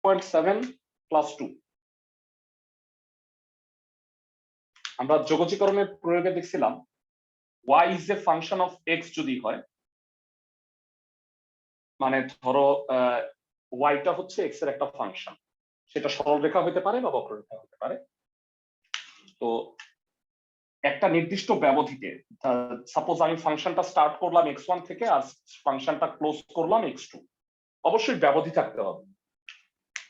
0.7 plus 2। আমরা যোগজীকরণের প্রয়োগে দেখছিলাম y is a function of x যদি হয়, মানে ধরো y টা হচ্ছে x এর একটা ফাংশন, সেটা সরল রেখা হতে পারে বা বক্ররেখা হতে পারে। তো একটা নির্দিষ্ট ব্যবধিতে, সাপোজ আমি ফাংশনটা স্টার্ট করলাম x1 থেকে আর ফাংশনটা ক্লোজ করলাম x2, অবশ্যই ব্যবধি থাকতে হবে।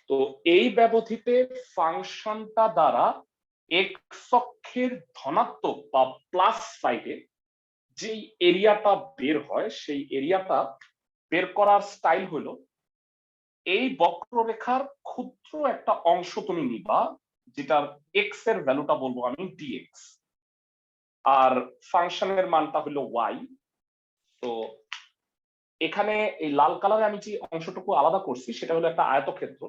তো এই ব্যবধিতে ফাংশনটা দ্বারা x অক্ষের ধনাত্মক বা প্লাস সাইডে যেই এরিয়াটা বের হয়, সেই এরিয়াটা বের করার স্টাইল হলো এই বক্ররেখার ক্ষুদ্র একটা অংশ তুমি নিবা, যেটার x এর ভ্যালুটা বলবো আমি dx, আর ফাংশনের মানটা হলো y। তো এখানে এই লাল কালারে আমি যে অংশটুকু আলাদা করছি সেটা হলো একটা আয়তক্ষেত্র,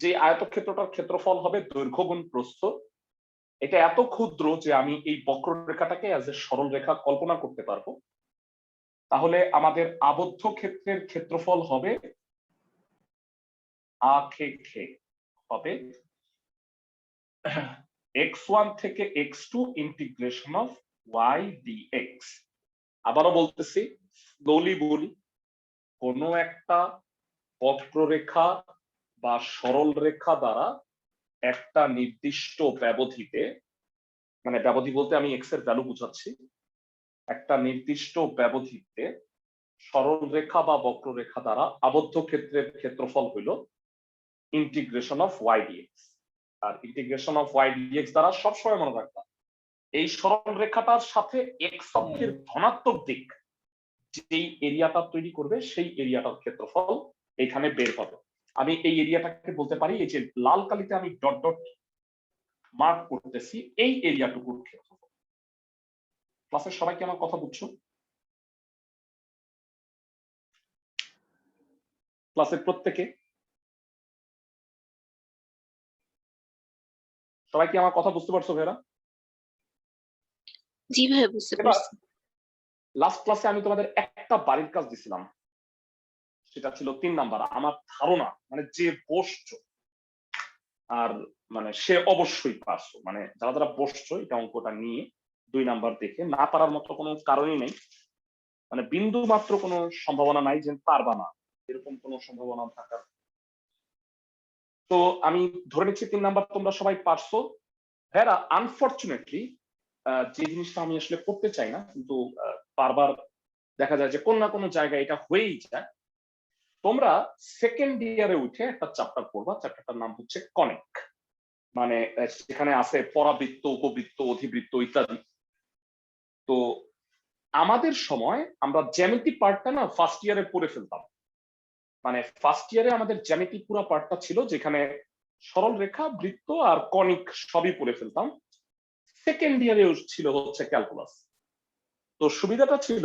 যে আয়তক্ষেত্রটার ক্ষেত্রফল হবে দৈর্ঘ্য গুণ প্রস্থ। এটা এত ক্ষুদ্র যে আমি এই বক্ররেখাটাকে অ্যাজ এ সরল রেখা কল্পনা করতে পারবো। তাহলে আমাদের আবদ্ধ ক্ষেত্রের ক্ষেত্রফল হবে হবে x1 থেকে x2 integration of y dx। আবারও বলতেছি, স্লোলি বলি, কোনো একটা বক্ররেখা বা সরল রেখা দ্বারা একটা নির্দিষ্ট ব্যবধিতে, মানে ব্যবধি বলতে আমি x এর ভ্যালু বুঝাচ্ছি, একটা নির্দিষ্ট ব্যবধিতে সরল রেখা বা বক্ররেখা দ্বারা আবদ্ধ ক্ষেত্রের ক্ষেত্রফল হইল ইন্টিগ্রেশন অফ y dx। আর ইন্টিগ্রেশন অফ y dx দ্বারা সবসময় মনে রাখবা এই সরল রেখাটার সাথে x অক্ষের ধনাত্মক দিক যেই এরিয়াটা তৈরি করবে সেই এরিয়াটার ক্ষেত্রফল এখানে বের হবে। আমি এই এরিয়াটাকে বলতে পারি, এই যে লাল কালিতে আমি ডট ডট মার্ক করতেছি, এই এরিয়াটুকুর ক্ষেত্রফল। ক্লাসের সবাই কি আমার কথা বুঝছো? ক্লাসের প্রত্যেকে সবাই কি আমার কথা বুঝতে পারছো ভাইরা? জি ভাই, বুঝতে পারছি। লাস্ট ক্লাসে আমি তোমাদের একটা বাড়ির কাজ দিছিলাম, সেটা ছিল 3 নাম্বার। আমার ধারণা মানে যে বসছো আর মানে সে অবশ্যই পারছো, মানে যারা যারা বসছো এটা অঙ্কটা নিয়ে 2 নাম্বার দেখে না পারার মতো কোনো কারণই নেই, মানে বিন্দু মাত্র কোনো সম্ভাবনা নাই যে পারবা না, এরকম কোনো সম্ভাবনা থাকার। তো আমি ধরে নিচ্ছি 3 নাম্বার তোমরা সবাই পারছো। হ্যাঁ, আনফরচুনেটলি যে জিনিসটা আমি আসলে করতে চাই না, কিন্তু বারবার দেখা যায় যে কোন না কোনো জায়গায় এটা হয়েই যায়। তোমরা সেকেন্ড ইয়ারে উঠে একটা চ্যাপ্টার পড়বা, চ্যাপ্টারটার নাম হচ্ছে কনিক, মানে সেখানে আছে পরাবৃত্ত, উপবৃত্ত, অধিবৃত্ত ইত্যাদি। তো আমাদের সময় আমরা জ্যামিতি পার্টটা না ফার্স্ট ইয়ারে পড়ে ফেলতাম, মানে ফার্স্ট ইয়ারে আমাদের জ্যামিতি পুরো পার্টটা ছিল যেখানে সরল রেখা, বৃত্ত আর কনিক সবই পড়ে ফেলতাম। সেকেন্ড ইয়ারে ছিল হচ্ছে ক্যালকুলাস। তো সুবিধাটা ছিল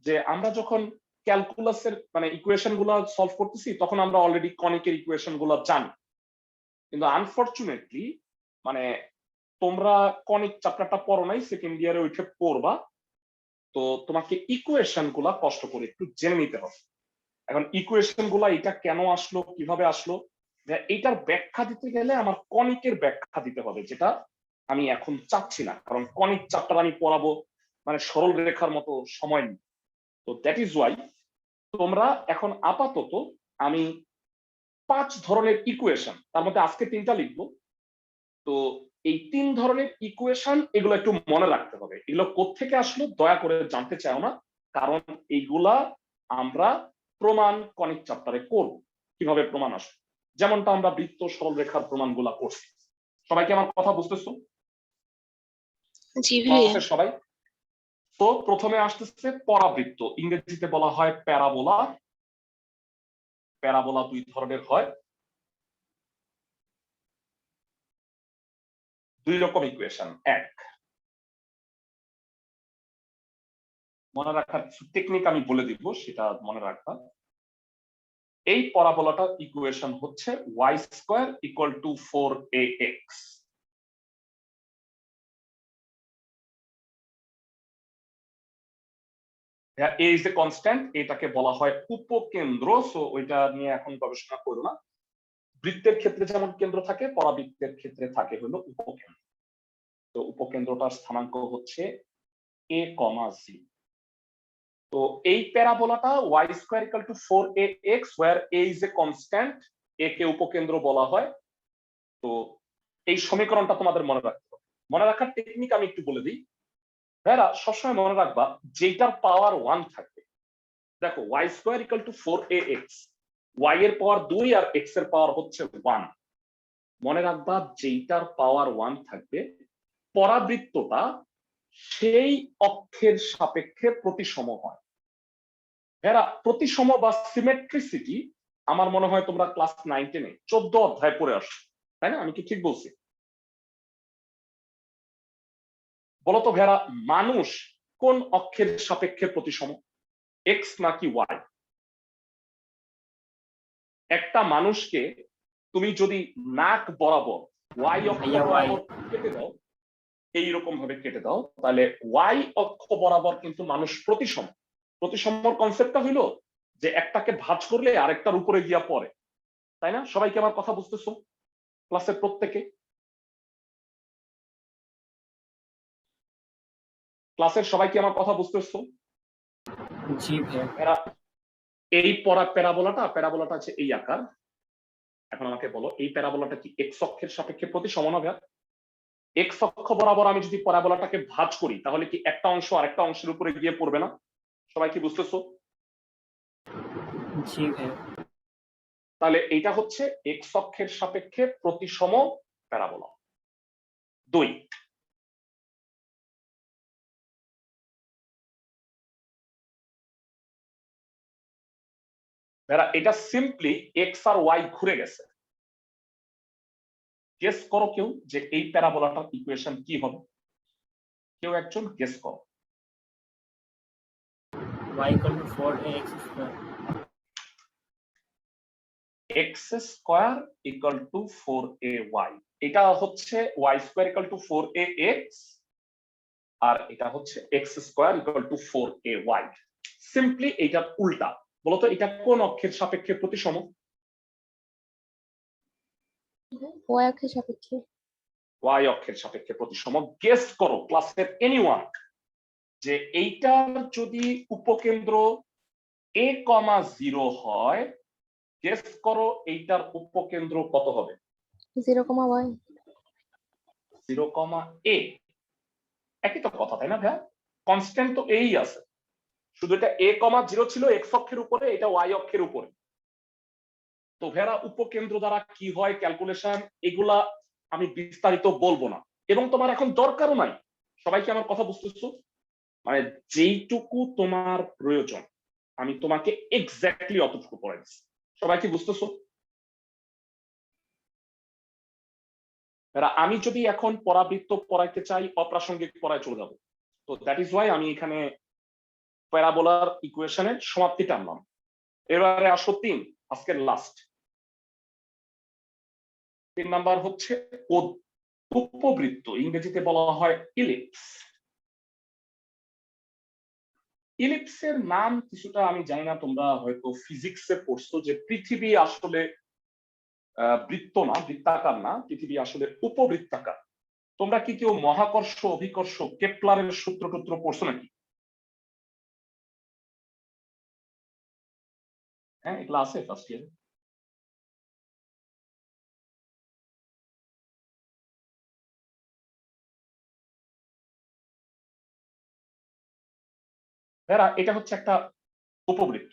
যে আমরা যখন ক্যালকুলাসের মানে ইকুয়েশন গুলো সলভ করতেছি তখন আমরা অলরেডি কনিকের ইকুয়েশন গুলো জানি, কিন্তু আনফরচুনেটলি মানে তোমরা কনিক চ্যাপ্টারটা পড়ো নাই, সেকেন্ড ইয়ারে উঠে পড়বা। তো তোমাকে ইকুয়েশন গুলা কষ্ট করে একটু জেনে নিতে হবে। এখন ইকুয়েশন গুলা এটা কেন আসলো, কিভাবে আসলো, এইটার ব্যাখ্যা দিতে গেলে আমার কনিকের ব্যাখ্যা দিতে হবে, যেটা আমি এখন চাচ্ছি না, কারণ কনিক চ্যাপ্টার আমি পড়াবো মানে সরল রেখার মতো সময় নেই। তো দ্যাট ইজ ওয়াই তোমরা এখন আপাতত আমি 5 ধরনের ইকুয়েশন, তার মধ্যে আজকে 3টা লিখবো। তো এই 3 ধরনের ইকুয়েশন এগুলো একটু মনে রাখতে হবে। এগুলো কোত্থেকে আসলো দয়া করে জানতে চাও না, কারণ এইগুলা আমরা প্রমাণ কনিক চ্যাপ্টারে করব। কিভাবে প্রমাণ আসবে, যেমনটা আমরা বৃত্ত সরল রেখার প্রমাণগুলা করছি। সবাই কি আমার কথা বুঝতেছো? জি ভাইয়া। সবাই। তো প্রথমে আসতেছে পরাবৃত্ত, ইংরেজিতে বলা হয় প্যারাবোলা। প্যারাবোলা 2 ধরনের হয়, 2 রকম ইকুয়েশন। এক, মনে রাখার কিছু টেকনিক আমি বলে দিব, সেটা মনে রাখবা। এই প্যারাবোলাটার ইকুয়েশন হচ্ছে y square equal to 4ax। A is a constant, এটাকে বলা হয় উপকেন্দ্র, সো ওইটা নিয়ে এখন গবেষণা করো না। বৃত্তের ক্ষেত্রে যেমন কেন্দ্র থাকে, পরাবৃত্তের ক্ষেত্রে থাকে হলো উপকেন্দ্র। তো উপকেন্দ্রটার স্থানাঙ্ক হচ্ছে a, c। তো এই প্যারাবোলাটা y square equal to 4ax where a is a constant, a কে উপকেন্দ্র বলা হয়। তো এই সমীকরণটা তোমাদের মনে রাখতে হবে। মনে রাখার টেকনিক আমি একটু বলে দিই। ভাইরা সবসময় মনে রাখবা যেটার পাওয়ার 1 থাকবে, দেখো y square equal to 4ax, y এর পাওয়ার 2 আর x এর পাওয়ার হচ্ছে 1। মনে রাখবা যেটার পাওয়ার 1 থাকবে পরাবৃত্তটা সেই অক্ষের সাপেক্ষে প্রতিসম হয়। এরা প্রতিসম বা সিমেট্রিসিটি আমার মনে হয় তোমরা ক্লাস 9-10 14 অধ্যায় পড়ে আসছো, তাই না? আমি কি ঠিক বলছি? বলতো ভেরা, মানুষ কোন অক্ষের সাপেক্ষে প্রতিসম, এক্স নাকি ওয়াই? একটা মানুষকে তুমি যদি নাক বরাবর ওয়াই অক্ষ বরাবর কেটে দাও, এইরকম ভাবে কেটে দাও, তাহলে ওয়াই অক্ষ বরাবর কিন্তু মানুষ প্রতিসম। প্রতিসমর কনসেপ্টটা হইলো যে একটাকে ভাঁজ করলে আরেকটার উপরে গিয়া পড়ে, তাই না? সবাইকে আমার কথা বুঝতেছো? ক্লাসের প্রত্যেকে ক্লাসের সবাইকে আমার কথা বুঝতেছো? জি ভাই। এই প্যারাবোলাটা আছে এই আকার। এখন আমাকে বলো এই প্যারাবোলাটা কি এক্স অক্ষের সাপেক্ষে প্রতিসম না ভাইয়া? এক্স অক্ষ বরাবর আমি যদি প্যারাবোলাটাকে ভাঁজ করি তাহলে কি একটা অংশ আরেকটা অংশের উপরে গিয়ে পড়বে না? সবাই কি বুঝতেছো? জি ভাই। তাহলে এইটা হচ্ছে এক্স অক্ষের সাপেক্ষে প্রতিসম প্যারাবোলা। 2, এটা সিম্পলি এক্স আর ওয়াই ঘুরে গেছে। গেস করো কেউ যে এই প্যারাবোলাটার ইকুয়েশন কি হবে? কেউ একজন গেস করো। y equal to 4ax square। x square equal two 4ay, এটা হচ্ছে y square equal to 4ax আর এটা হচ্ছে x square equal two 4ay। Simply এইটার উল্টা। বলতো এটা কোন অক্ষের সাপেক্ষে প্রতিসম? y অক্ষের সাপেক্ষে। y অক্ষের সাপেক্ষে প্রতিসম। গেস করো ক্লাসের এনিওয়ান যে এইটার যদি উপকেন্দ্র a, 0 হয়, গেস করো এইটার উপকেন্দ্র কত হবে? 0, y। 0, a। একই তো কথা, তাই না ভাইয়া? কনস্ট্যান্ট তো এই আছে, শুধু এটা a, 0 ছিল এক্স অক্ষের উপরে, এটা y অক্ষের উপরে। তো ভেরা উপকেন্দ্র দ্বারা কি হয় ক্যালকুলেশন, এগুলা আমি বিস্তারিত বলবো না এবং তোমার এখন দরকারও নাই। সবাইকে আমার কথা বুঝতেছো? মানে যেইটুকু তোমার প্রয়োজন আমি তোমাকে এক্স্যাক্টলি অতটুকু পড়াইছি। সবাই কি বুঝতেছো? আমি যদি এখন পরাবৃত্ত পড়াইতে চাই অপ্রাসঙ্গিক পড়ায় চলে যাবো। তো দ্যাট ইজ ওয়াই আমি এখানে প্যারাবোলার ইকুয়েশনের সমাপ্তি টানলাম। এবারে আসো 3, আজকের লাস্ট। 3 নাম্বার হচ্ছে উপবৃত্ত, ইংরেজিতে বলা হয় ইলিপস। ইলিপসের নাম কিছুটা আমি জানি না, তোমরা হয়তো ফিজিক্সে পড়ছো যে পৃথিবী আসলে বৃত্ত না, বৃত্তাকার না, পৃথিবী আসলে উপবৃত্তাকার। তোমরা কি কেউ মহাকর্ষ অভিকর্ষ কেপলারের সূত্র টুত্র পড়ছো নাকি? হ্যাঁ, এগুলো আছে ফার্স্ট ইয়ারে। এটা হচ্ছে একটা উপবৃত্ত।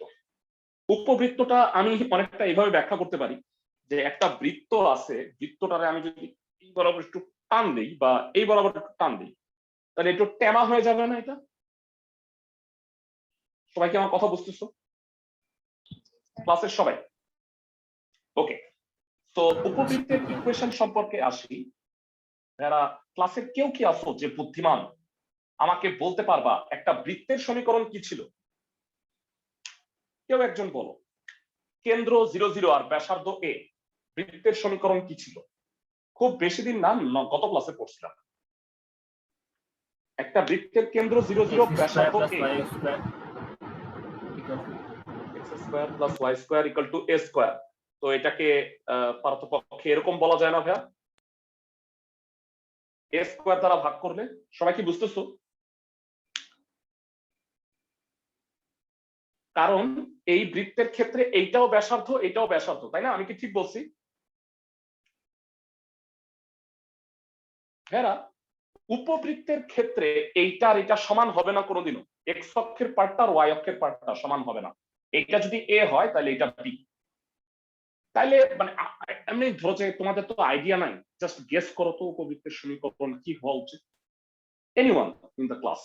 উপবৃত্তটা আমি অনেকটা এইভাবে ব্যাখ্যা করতে পারি যে একটা বৃত্ত আছে, বৃত্তটারে আমি যদি এই বরাবর একটু টান দিই বা এই বরাবর একটু টান দিই, তাহলে একটু টেমা হয়ে যাবে না এটা? সবাই কি আমার কথা বুঝতেছো? ক্লাসের সবাই ওকে? তো উপবৃত্তের ইকুয়েশন সম্পর্কে আসি। যারা ক্লাসের কেউ কি আছো যে বুদ্ধিমান, আমাকে বলতে পারবা একটা বৃত্তের সমীকরণ কি ছিল? কেউ একজন বলো। কেন্দ্র 0, 0 আর ব্যাসার্ধ a, বৃত্তের সমীকরণ কি ছিল? খুব বেশি দিন না, গত ক্লাসে পড়ছিলাম। একটা বৃত্তের কেন্দ্র 0, 0 ব্যাসার্ধ a, x square plus y square equal two a square. তো এটাকে পারতপক্ষে এরকম বলা যায় না ভাইয়া, এ স্কোয়ার দ্বারা ভাগ করলে। সবাই কি বুঝতেছো? কারণ এই বৃত্তের ক্ষেত্রে এইটাও ব্যাসার্ধ, এটাও ব্যাসার্ধ, তাই না? আমি কি ঠিক বলছি? ভাইয়া উপবৃত্তের ক্ষেত্রে এইটা আর এটা সমান হবে না কোনোদিনও। এক্স অক্ষের পার্টটা আর ওয়াই অক্ষের পার্টটা সমান হবে না। এটা যদি এ হয় তাহলে এটা বি। তাইলে মানে এমনি ধরো যে তোমাদের তো আইডিয়া নাই, জাস্ট গেস করো তো উপবৃত্তের সমীকরণ কি হওয়া উচিত। এনিওয়ান ইন দ্য ক্লাস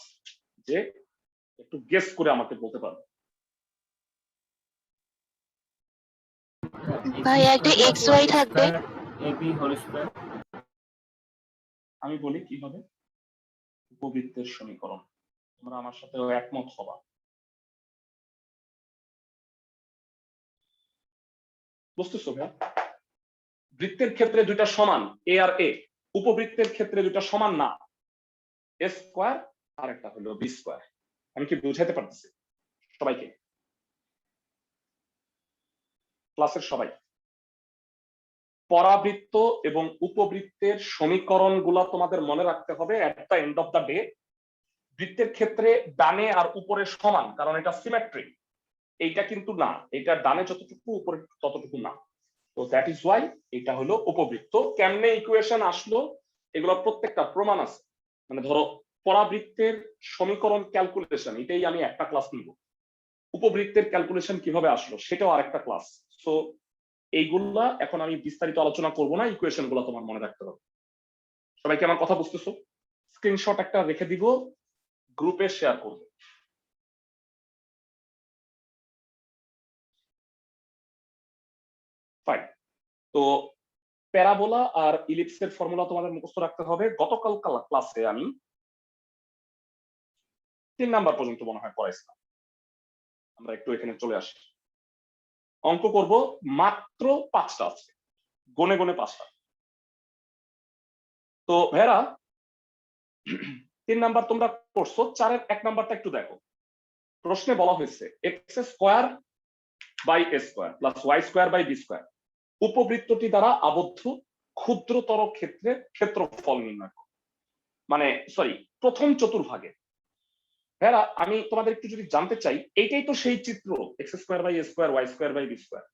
যে একটু গেস করে আমাকে বলতে পারবে? ভাই একটা এক্স ওয়াই থাকবে। ab whole square. আমি বলি কি হবে উপবৃত্তের সমীকরণ, তোমরা আমার সাথে একমত হবা। বুঝতেছো ভাইয়া? বৃত্তের ক্ষেত্রে দুইটা সমান এ আর এ, উপবৃত্তের ক্ষেত্রে দুইটা সমান না, এ স্কোয়ার আর একটা হলো বি স্কোয়ার। আমি কি বুঝাইতে পারতেছি সবাইকে, ক্লাসের সবাই? পরাবৃত্ত এবং উপবৃত্তের সমীকরণ গুলা তোমাদের মনে রাখতে হবে at the end of the day. বৃত্তের ক্ষেত্রে ডানে আর উপরে সমান, কারণ এটা সিমেট্রিক। এইটা কিন্তু না, এটা ডানে যতটুকু উপরে ততটুকু না। তো দ্যাট ইজ ওয়াই এটা হলো উপবৃত্ত। কেমনে ইকুয়েশন আসলো এগুলো প্রত্যেকটা প্রমাণ আছে। মানে ধরো পরাবৃত্তের সমীকরণ ক্যালকুলেশন, এটাই আমি একটা ক্লাস নিব। উপবৃত্তের ক্যালকুলেশন কিভাবে আসলো সেটাও আরেকটা ক্লাস। সো এইগুলা এখন আমি বিস্তারিত আলোচনা করব না, ইকুয়েশন গুলো তোমার মনে রাখতে হবে। সবাইকে আমার কথা বুঝতেছো? স্ক্রিনশট একটা রেখে দিব, গ্রুপে শেয়ার করব। ফাইন। তো প্যারাবোলা আর ইলিপসের ফর্মুলা তোমাদের মুখস্থ রাখতে হবে। গতকাল ক্লাসে আমি 3 নাম্বার পর্যন্ত মনে হয় পড়াইছিলাম। আমরা একটু এখানে চলে আসি, অঙ্ক করব মাত্র 5টা আছে, গনে গনে 5টা। তো ভেরা 3 নাম্বার তোমরা করছো, 4-এর 1 নাম্বারটা একটু দেখো। প্রশ্নে বলা হয়েছে x square by a square plus y square by b square উপবৃত্তটি দ্বারা আবদ্ধ ক্ষুদ্রতর ক্ষেত্রের ক্ষেত্রফল নির্ণয় করো। মানে সরি, প্রথম চতুর্ভাগে। ভেরা আমি তোমাদের একটু যদি জানতে চাই, এইটাই তো সেই চিত্র, x square by a square y square by b square.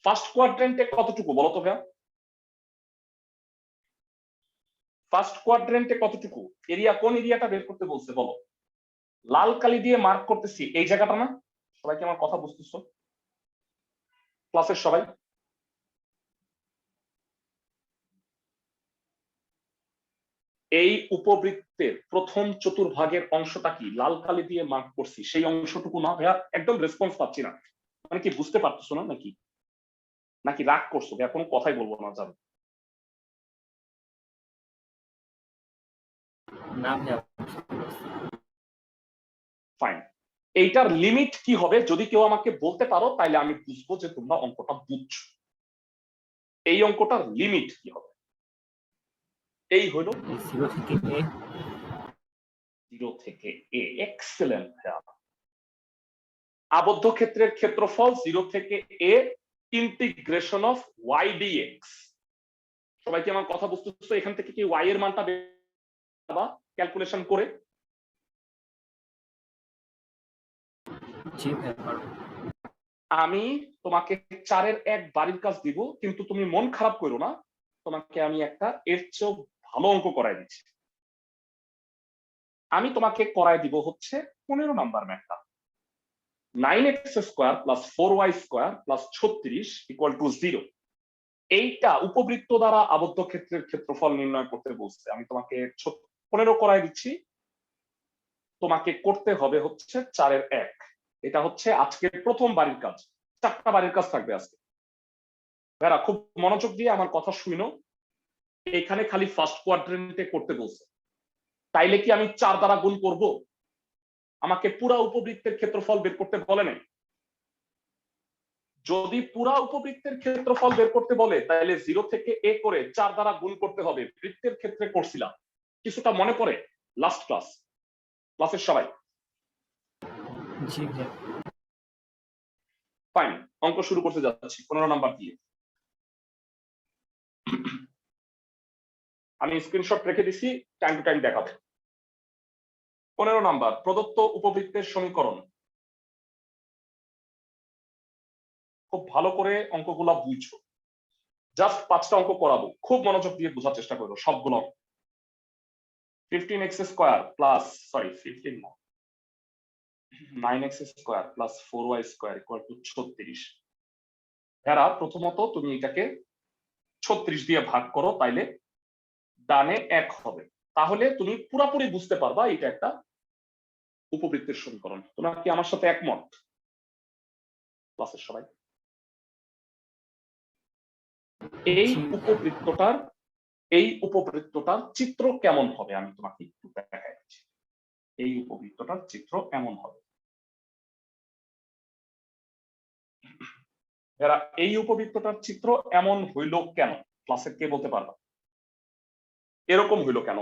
First কোয়াড্রেন্টে কতটুকু বলো তো ভাইয়া? ফার্স্ট কোয়াড্রেন্টে কতটুকু এরিয়া? কোন এরিয়াটা বের করতে বলছে বলো? লাল কালি দিয়ে মার্ক করতেছি এই জায়গাটা না? সবাই কি আমার কথা বুঝতেছো ক্লাসের সবাই? এই উপবৃত্তের প্রথম চতুর্ভাগের অংশটা কি লাল কালি দিয়ে মার্ক করছি, সেই অংশটুকু না ভাইয়া? একদম রেসপন্স পাচ্ছি না, মানে কি বুঝতে পারতেছো না নাকি? নাকি রাগ করছো ভাইয়া? কোনো কথাই বলবো না জানো? না ভাইয়া। ফাইন। এইটার লিমিট কি হবে যদি কেউ আমাকে বলতে পারো, তাইলে আমি বুঝবো যে তোমরা অঙ্কটা বুঝছো। এই অঙ্কটার লিমিট কি হবে? এই হলো 0 থেকে a। 0 থেকে a। এক্সেলেন্ট ভাইয়া। আবদ্ধ ক্ষেত্রের ক্ষেত্রফল 0 থেকে a integration of y dx। সবাই কি আমার কথা বুঝতেছো? এখান থেকে কি y এর মানটা ক্যালকুলেশন করে? জি ভাইয়া পারবো। আমি তোমাকে 4-এর 1 বাড়ির কাজ দিব, কিন্তু তুমি মন খারাপ করো না, তোমাকে আমি একটা এর চেয়েও ভালো অঙ্ক করাই দিচ্ছি। আমি তোমাকে করাই দিব হচ্ছে 15 নাম্বার ম্যাথটা। 9x square plus 4y square plus 36 equal to 0। এইটা উপবৃত্ত দ্বারা আবদ্ধ ক্ষেত্রের ক্ষেত্রফল নির্ণয় করতে বলছে। আমি তোমাকে 15 করাই দিচ্ছি, তোমাকে করতে হবে হচ্ছে 4-এর 1। এটা হচ্ছে আজকের প্রথম বাড়ির কাজ। 4টা বাড়ির কাজ থাকবে আজকে। ভাইরা খুব মনোযোগ দিয়ে আমার কথা শুনো। এখানে খালি ফার্স্ট কোয়াড্রেন্টে করতে বলছে, তাইলে কি আমি 4 দ্বারা গুণ করব? আমাকে পুরা উপবৃত্তের ক্ষেত্রফল বের করতে বলে নাই। যদি পুরা উপবৃত্তের ক্ষেত্রফল বের করতে বলে তাহলে 0 থেকে a করে 4 দ্বারা গুণ করতে হবে। বৃত্তের ক্ষেত্রে করছিলাম, কিছুটা মনে পড়ে লাস্ট ক্লাস? ক্লাসের সবাই? জি ভাইয়া। ফাইন, অঙ্ক শুরু করতে যাচ্ছি 15 নাম্বার দিয়ে। আমি স্ক্রিনশট রেখে দিছি, টাইম টু টাইম দেখাবো। 15 নাম্বার, প্রদত্ত উপবৃত্তের সমীকরণ। খুব ভালো করে অঙ্কগুলা বুঝো, জাস্ট 5টা অঙ্ক করাবো, খুব মনোযোগ দিয়ে বোঝার চেষ্টা করো সবগুলো। 15x স্কয়ার প্লাস, সরি 15 না, 9x square plus 4y square equal two 36। এরা প্রথমত তুমি এটাকে 36 দিয়ে ভাগ করো, তাইলে ডানে 1 হবে। তাহলে তুমি পুরোপুরি বুঝতে পারবা এটা একটা উপবৃত্তের সমীকরণ। তোমরা কি আমার সাথে একমত ক্লাসের সবাই? এই উপবৃত্তটার চিত্র কেমন হবে আমি তোমাকে একটু দেখাচ্ছি। এই উপবৃত্তটার চিত্র এমন হবে। এরা এই উপবৃত্তটার চিত্র এমন হইল কেন? ক্লাসে কে বলতে পারবা? এরকম হইল কেন?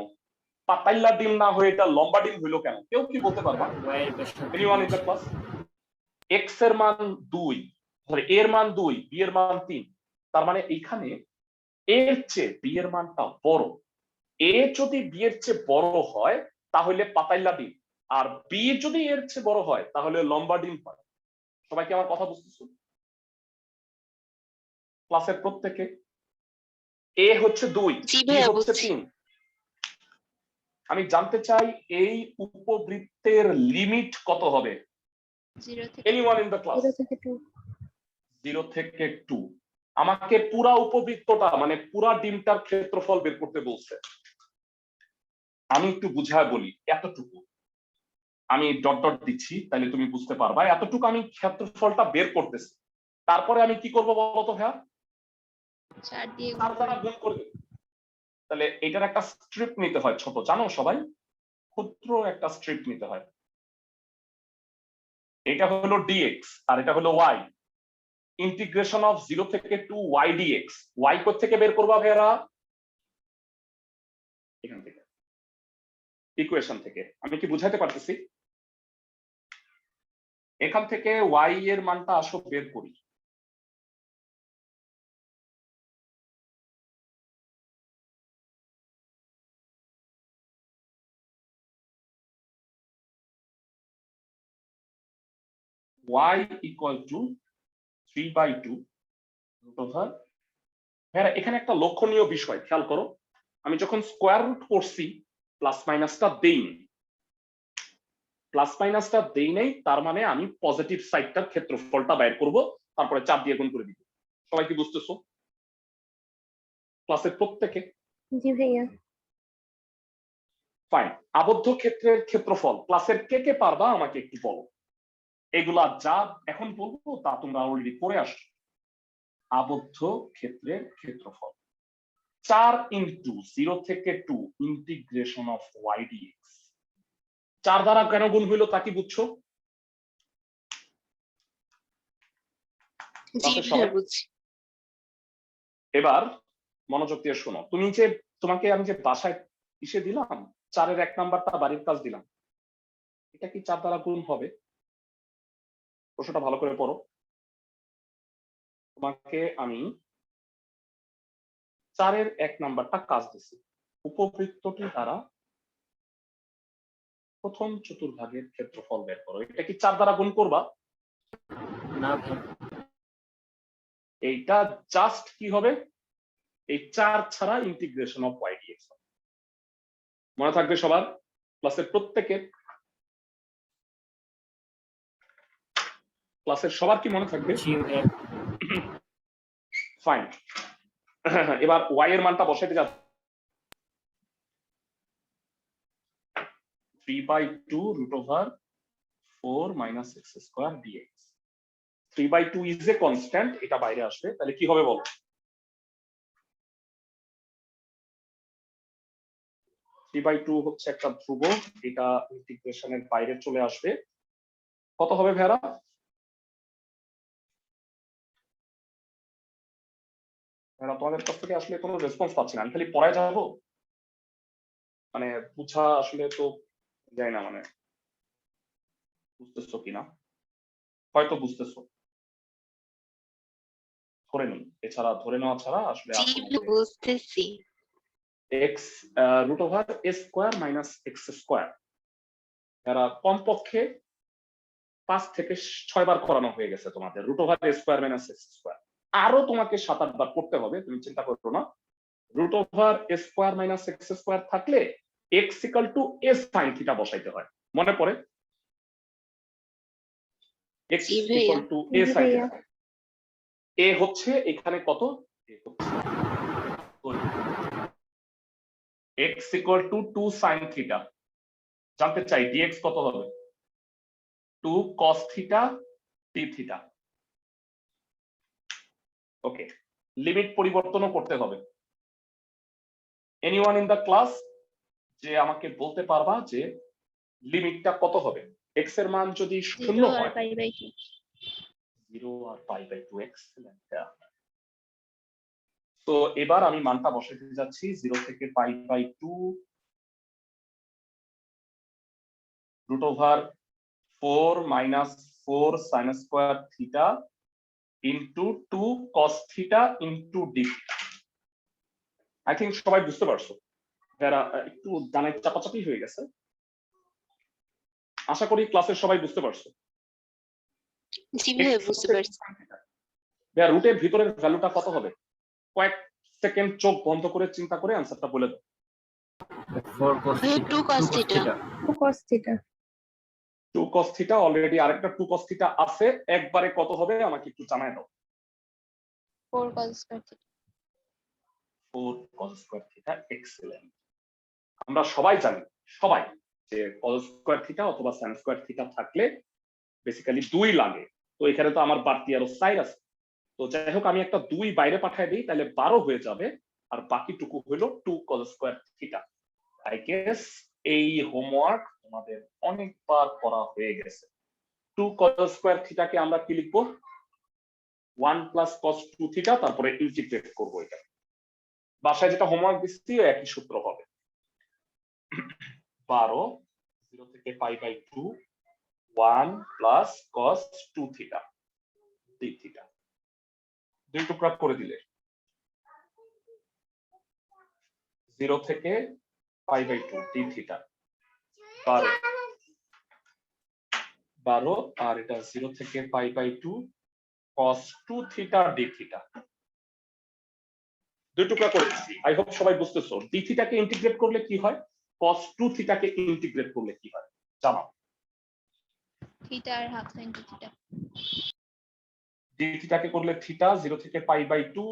পাতাইল্লা ডিম না হয়ে এটা লম্বা ডিম হইল কেন? কেউ কি বলতে পারবা? Anyone in the class? x এর মান 2, সরি a এর মান 2, b এর মান 3। তার মানে এখানে a এর চেয়ে b এর মানটা বড়। a যদি b এর চেয়ে বড় হয় তাহলে পাতাইল্লা ডিম, আর b যদি এর চেয়ে বড় হয় তাহলে লম্বা ডিম হয়। সবাই কি আমার কথা বুঝতেছো? ক্লাসের প্রত্যেকে a হচ্ছে 2, b হচ্ছে 3। আমি জানতে চাই এই উপবৃত্তের লিমিট কত হবে? 0 থেকে এনিওয়ান ইন দ্য ক্লাস? 0 থেকে 2। আমাকে পুরা উপবৃত্তটা মানে পুরা ডিমটার ক্ষেত্রফল বের করতে বলছে। আমি একটু বুঝায় বলি, এতটুকু আমি ডট ডট দিচ্ছি তাহলে তুমি বুঝতে পারবা। এতটুকু আমি ক্ষেত্রফলটা বের করতেছি, তারপরে আমি কি করব বলতো ভাইয়া? 4 দিয়ে 4 দ্বারা গুণ করে দেব। তাহলে এটার একটা স্ট্রিপ নিতে হয় ছোট, জানো সবাই? ক্ষুদ্র একটা স্ট্রিপ নিতে হয়। এটা হলো dx আর এটা হলো y। ইন্টিগ্রেশন অফ 0 থেকে 2 y dx। y কোথা থেকে বের করবা ভাইয়ারা? এখান থেকে, ইকুয়েশন থেকে। আমি কি বুঝাইতে পারতেছি? এখান থেকে y এর মানটা আসো বের করি। y equal to 3/2 root over. হ্যাঁ, এখানে একটা লক্ষণীয় বিষয় খেয়াল করো, আমি যখন স্কোয়ার রুট করছি প্লাস মাইনাসটা দেইনি। প্লাস মাইনাসটা দেই নাই, তার মানে আমি পজিটিভ সাইডটার ক্ষেত্রফলটা বের করব, তারপরে 4 দিয়ে গুণ করে দিব। সবাই কি বুঝতেছো ক্লাসের প্রত্যেকে? জি ভাইয়া। ফাইন। আবদ্ধ ক্ষেত্রের ক্ষেত্রফল ক্লাসের কে কে পারবা আমাকে একটু বলো। এগুলা যা এখন বলবো তা তোমরা অলরেডি করে আসছো। আবদ্ধ ক্ষেত্রের ক্ষেত্রফল 4 ইনটু 0 থেকে 2 ইন্টিগ্রেশন অফ y dx। 4 দ্বারা কেন গুণ হইলো তা কি বুঝছো? এবার মনোযোগ দিয়ে শোনো। তোমাকে আমি যে বাসায় ইসে দিলাম 4-এর 1 নাম্বারটা বাড়ির কাজ দিলাম, এটা কি 4 দ্বারা গুণ হবে? প্রশ্নটা ভালো করে পড়ো। তোমাকে আমি 4-এর 1 নাম্বারটা কাজ দিছি, উপবৃত্তটি দ্বারা প্রথম চতুর্ভাগের ক্ষেত্রফল বের করো। এটা কি 4 দ্বারা গুণ করবা? না। এইটা জাস্ট কি হবে? এই 4 ছাড়া ইন্টিগ্রেশন অফ y dx। মনে থাকবে সবার? ক্লাসের প্রত্যেকের? ক্লাসের সবার কি মনে থাকবে? ফাইন। এবার y এর মানটা বসাইতে যাচ্ছি। 3/2 root over 4 minus x square dx। 3/2 is a constant, এটা বাইরে আসবে, তাহলে কি হবে বলো? 3/2 হচ্ছে একটা ধ্রুবক, এটা ইন্টিগ্রেশনের বাইরে চলে আসবে। কত হবে ভেড়া? ভেড়া তোমাদের কাছ থেকে আসলে কোনো রেসপন্স পাচ্ছি না, আমি খালি পড়ায় যাবো, মানে বুঝা আসলে তো যাই না, মানে বুঝতেছো কিনা? হয়তো বুঝতেছো, ধরে নিই, এছাড়া ধরে নেওয়া ছাড়া আসলে বুঝতেছি। X root over a square minus x square. এরা কমপক্ষে 5 থেকে 6 বার করানো হয়ে গেছে তোমাদের root over a square minus x square. আরো তোমাকে 7-8 বার করতে হবে, তুমি চিন্তা করো না। Root over a square minus x square থাকলে x equal to A sine theta বসাইতে হয়, মনে পড়ে? এক্স জি ভাইয়া। Equal to A G sign ভাইয়া। থিটা। এ হচ্ছে এখানে কত, x equal to 2 sine theta. জানতে চাই ডিএক্স কত হবে? 2 কস থিটা ডি থিটা। ওকে, লিমিট পরিবর্তনও করতে হবে। এনিওয়ান ইন দ্য ক্লাস যে আমাকে বলতে পারবা যে লিমিটটা কত হবে? এক্স এর মান যদি 0 0 আর হয়, পাই বাই 2। 0 আর পাই বাই 2, এক্সেলেন্ট। তো এবার আমি মানটা বসাতে যাচ্ছি 0 থেকে pi by 2 root over 4 minus 4 sine square theta into 2 cos theta into d. I think সবাই বুঝতে পারছো। যারা একটু জানাই চাপাচাপি হয়ে গেছে, আশা করি ক্লাসের সবাই বুঝতে পারছো। জি ভাইয়া, বুঝতে পারছি। রুটের ভিতরের ভ্যালুটা কত হবে? কয়েক সেকেন্ড চোখ বন্ধ করে চিন্তা করে আনসারটা বলে দাও। 4 cos ভাইয়া, theta 2 cos theta। 2 cos theta 2 cos theta, already আরেকটা 2 cos থিটা আছে, একবারে কত হবে আমাকে একটু জানাই দাও। 4 cos square theta। 4 cos square theta, excellent. আমরা সবাই জানি, সবাই, যে cos স্কয়ার থিটা অথবা sin স্কয়ার থিটা থাকলে বেসিক্যালি 2 লাগে। তো এখানে তো আমার বাড়তি আরো সাইন আছে, তো যাই হোক আমি একটা 2 বাইরে পাঠিয়ে দিই, তাহলে 12 হয়ে যাবে, আর বাকিটুকু হলো 2 cos square theta. I guess এই হোমওয়ার্ক তোমাদের অনেকবার করা হয়ে গেছে। 2 cos স্কয়ার থিটাকে আমরা কি লিখবো? 1 প্লাস cos 2 থিটা, তারপরে ইন্টিগ্রেট করবো এটা। বাসায় যেটা হোমওয়ার্ক দিচ্ছি একই সূত্র হবে। 12 0 থেকে pi by 2 1 plus cos 2 theta d theta. দুই টুকরা করে দিলে 0 থেকে পাই বাই 2 ডি থিটা 12 আর এটা 0 থেকে pi by 2 cos 2 theta d theta. দুই টুকরা করে দিচ্ছি, আই হোপ সবাই বুঝতেছো। ডি থিটাকে ইন্টিগ্রেট করলে কি হয়, cos 2 থিটাকে ইন্টিগ্রেট করলে কি হয় জানাও। থিটা আর হাফ সাইন থিটা। ডি থিটাকে করলে থিটা 0 থেকে pi by 2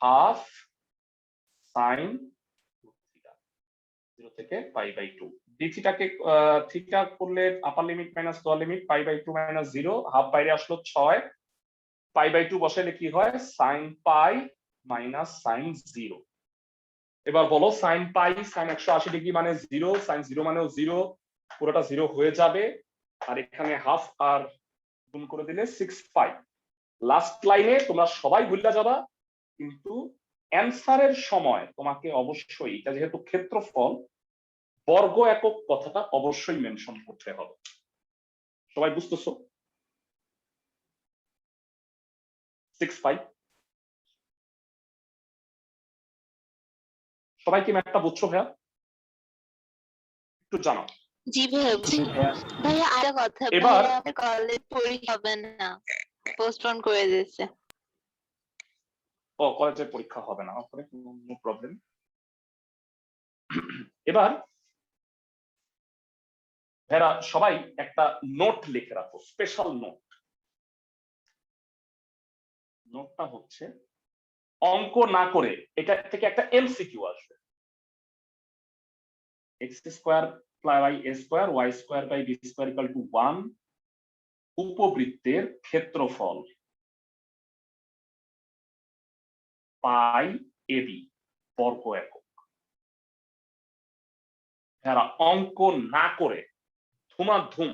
half sine theta 0 থেকে পাই বাই 2। ডি থিটাকে থিটা করলে upper limit minus lower limit pi by 2 minus 0, half বাইরে আসলো 6, পাই বাই 2 বসাইলে কি হয়, সাইন পাই মাইনাস সাইন 0। এবার বলো সাইন পাই সাইন 180 ডিগ্রি মানে 0, সাইন 0 মানেও 0, পুরোটা 0 হয়ে যাবে, আর এখানে হাফ আর গুণ করে দিলে 6 পাই। লাস্ট লাইনে তোমরা সবাই ভুলে যাবা, কিন্তু অ্যানসারের সময় তোমাকে অবশ্যই, এটা যেহেতু ক্ষেত্রফল, বর্গ একক কথাটা অবশ্যই মেনশন করতে হবে। সবাই বুঝতেছো? 6 পাই। সবাই কি ম্যাথটা বুঝছো ভাইয়া? একটু জানাও। জি ভাইয়া, ভাইয়া আরেকটা কথা, এবার ভাইয়া আমাদের কলেজ পরীক্ষা হবে না, পোস্টপোন করে দিয়েছে। ও কলেজে পরীক্ষা হবে না, ওকে, নো প্রবলেম। এবার ভেরা সবাই একটা নোট লিখে রাখো, স্পেশাল নোট। নোটটা হচ্ছে অঙ্ক না করে এটা থেকে একটা এমসিকিউ আসবে। X square by a square y square by b square equal to 1 উপবৃত্তের ক্ষেত্রফল পাই এবি বর্গ একক। ভেরা অঙ্ক না করে ধুমাধুম,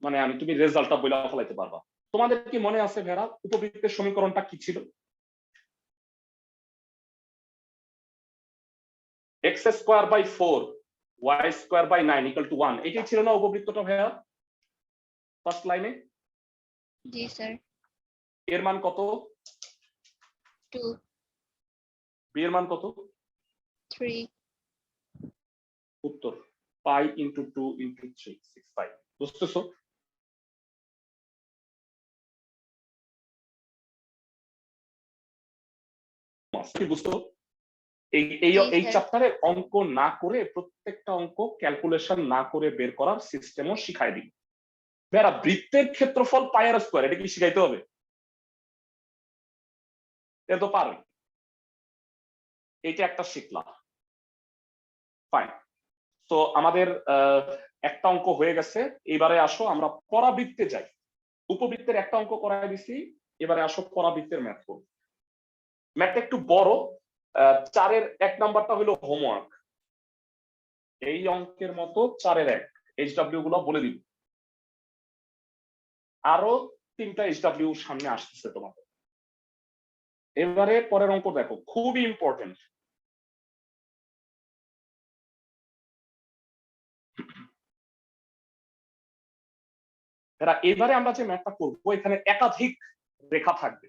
মানে আমি তুমি রেজাল্টটা বইলা ফেলাইতে পারবা। তোমাদের কি মনে আছে ভেরা উপবৃত্তের সমীকরণটা কি ছিল? X square by 4 y square by 9 equal to 1, এটাই ছিল না উপবৃত্তটা ভাইয়া ফার্স্ট লাইনে? জি স্যার। এর মান কত? 2। b এর মান কত? 3. উত্তর পাই ইন্টু 2 ইন্টু 3 6 পাই। বুঝতেছো? বুঝতো এই চ্যাপ্টারে অঙ্ক না করে প্রত্যেকটা অঙ্ক ক্যালকুলেশন না করে বের করার সিস্টেমও শিখাই দিই। বেরা বৃত্তের ক্ষেত্রফল পাই আর স্কয়ার, এটা কি শিখাইতে হবে? এটা তো পারবে। এটা একটা শিখলাম, ফাইন। তো আমাদের একটা অঙ্ক হয়ে গেছে। এবারে আসো আমরা পরাবৃত্তে যাই। উপবৃত্তের একটা অঙ্ক করাই দিছি, এবারে আসো পরাবৃত্তের ম্যাথ করব। ম্যাথটা একটু বড়, 4-এর 1 নাম্বারটা হলো হোমওয়ার্ক। এই অঙ্কের মতো 4-এর 1 এইচডব্লিউ গুলো বলে দিব। আরো 3টা এইচডব্লিউ সামনে আসতেছে তোমাদের। এবারে পরের অঙ্ক দেখো, খুবই ইম্পর্টেন্ট। এবারে আমরা যে ম্যাথটা করবো এখানে একাধিক রেখা থাকবে।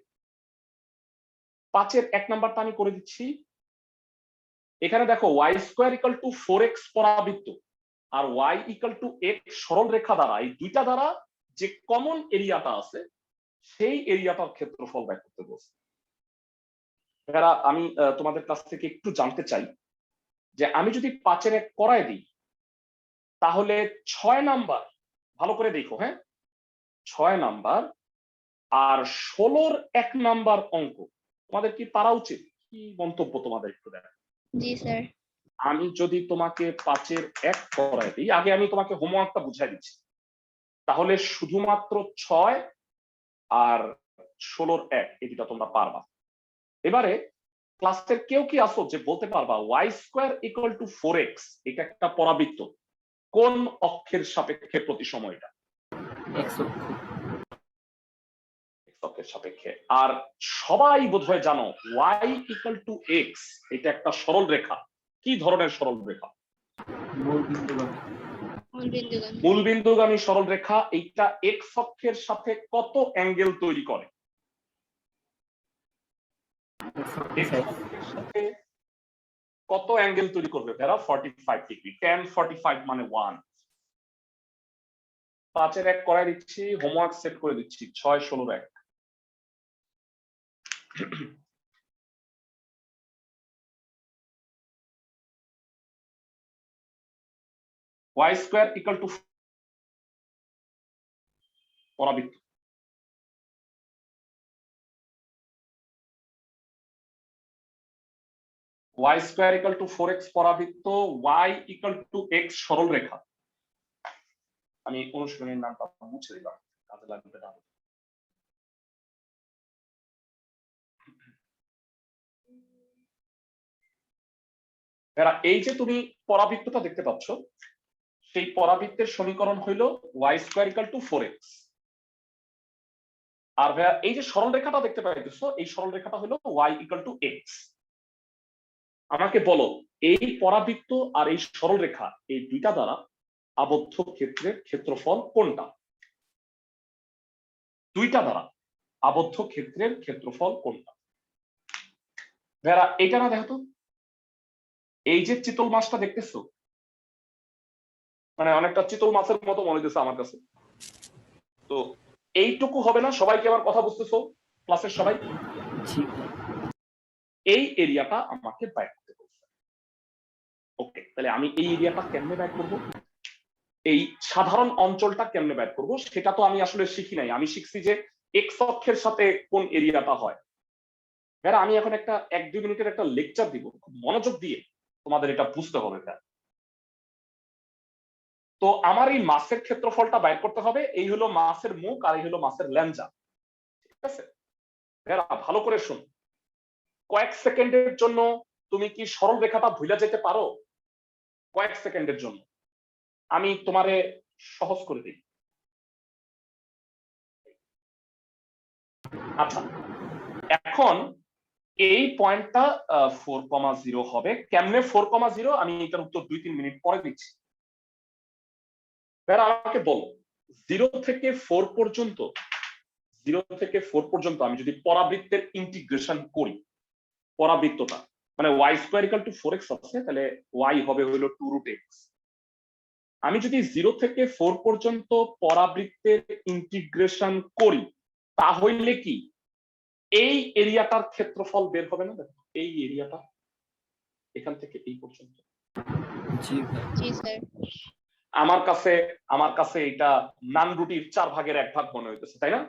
5-এর 1 নাম্বারটা আমি করে দিচ্ছি। এখানে দেখো y square equal to 4x পরাবৃত্ত আর y ইকুয়াল টু x সরল রেখা দ্বারা, এই দুইটা দ্বারা যে কমন এরিয়াটা আছে সেই এরিয়াটার ক্ষেত্রফল বের করতে বলছে। আমি তোমাদের কাছ থেকে একটু জানতে চাই যে আমি যদি 5-এর 1 করায় দিই তাহলে 6 নাম্বার, ভালো করে দেখো, হ্যাঁ, 6 নাম্বার আর 16-র 1 নাম্বার অঙ্ক তোমাদের কি পারা উচিত? কি মন্তব্য তোমাদের একটু দেখো। জি স্যার। আমি যদি তোমাকে 5-এর 1 করায় দিই, আগে আমি তোমাকে হোমওয়ার্কটা বুঝাই দিচ্ছি, তাহলে শুধুমাত্র 6 আর 16-র 1 এই দুটো তোমরা পারবা। এবারে ক্লাসের কেউ কি আসো যে বলতে পারবা y square equal to 4x এটা একটা পরাবৃত্ত, কোন অক্ষের সাপেক্ষে প্রতি সময়টা? x অক্ষের সাপেক্ষে। আর সবাই বোধহয় জানো y ইকুয়াল টু x এটা একটা সরল রেখা। কি ধরনের সরল রেখা? মূলবিন্দুগামী সরল রেখা। এইটা x অক্ষের সাথে কত অ্যাঙ্গেল তৈরি করে? কত অ্যাঙ্গেল তৈরি করবে ভেরা? 45 ডিগ্রি। tan 45 মানে 1। 5-এর 1 করাই দিচ্ছি, হোমওয়ার্ক সেট করে দিচ্ছি, 6 16-র 1। y স্কয়ার ইকুয়াল টু পরাবৃত্ত, y square equal to 4x পরাবৃত্ত, y ইকুয়াল টু x সরল রেখা। আমি অনুশীলনের নামটা মুছে দিলাম, কাজে লাগবে না। এই যে তুমি পরাবৃত্তটা দেখতে পাচ্ছ, সেই পরাবৃত্তের সমীকরণ হইল y square equal to 4x। আর ভাইয়া এই যে সরল রেখাটা দেখতে পাইতেছো, এই সরল রেখাটা হলো y ইকুয়াল টু x। আমাকে বলো এই পরাবৃত্ত আর এই সরল রেখা এই দুইটা দ্বারা আবদ্ধ ক্ষেত্রের ক্ষেত্রফল কোনটা? দুইটা দ্বারা আবদ্ধ ক্ষেত্রের ক্ষেত্রফল কোনটা? ভাইয়া এইটা না দেখো তো, এই যে চিতল মাছটা দেখতেছো, মানে অনেকটা চিতল মাছের মতো মনে হচ্ছে আমার কাছে। তো এইটুকু হবে না? সবাই কি আমার কথা বুঝতেছো ক্লাসের সবাই? এই এরিয়াটা আমাকে বের করতে বলছে। ওকে, তাহলে আমি এই এরিয়াটা কেমনে বের করব? এই সাধারণ অঞ্চলটা কেমনে বের করব সেটা তো আমি আসলে শিখি নাই। আমি শিখছি যে এক্স অক্ষের সাথে কোন এরিয়াটা হয়। ভাইরা আমি এখন একটা 1-2 মিনিটের একটা লেকচার দিব, খুব মনোযোগ দিয়ে তোমাদের এটা বুঝতে হবে। তো আমার এই মাছের ক্ষেত্রফলটা বের করতে হবে। এই হলো মাছের মুখ আর এই হলো মাছের ল্যাঞ্জা, ঠিক আছে? ভাইরা ভালো করে শুন, কয়েক সেকেন্ডের জন্য তুমি কি সরল রেখাটা ভুলে যেতে পারো? কয়েক সেকেন্ডের জন্য আমি তোমারে সহজ করে দিই। আচ্ছা, এখন এই পয়েন্টটা 4,0 হবে। কেমনে 4,0? আমি এটার উত্তর 2-3 মিনিট পরে দিচ্ছি। ভাইরা আমাকে বলো 0 থেকে 4 পর্যন্ত, 0 থেকে 4 পর্যন্ত আমি যদি পরাবৃত্তের ইন্টিগ্রেশন করি, পরাবৃত্তটা মানে y square equal to 4x আছে, তাহলে y হবে হলো 2 রুট x। আমি যদি 0 থেকে 4 পর্যন্ত পরাবৃত্তের ইন্টিগ্রেশন করি তাহলে কি এই এরিয়াটার ক্ষেত্রফল বের হবে না? দেখো এই এরিয়াটা এখান থেকে এই পর্যন্ত। জি ভাই। জি স্যার। আমার কাছে এটা নান রুটির 4 ভাগের 1 ভাগ মনে হইতেছে, তাই না?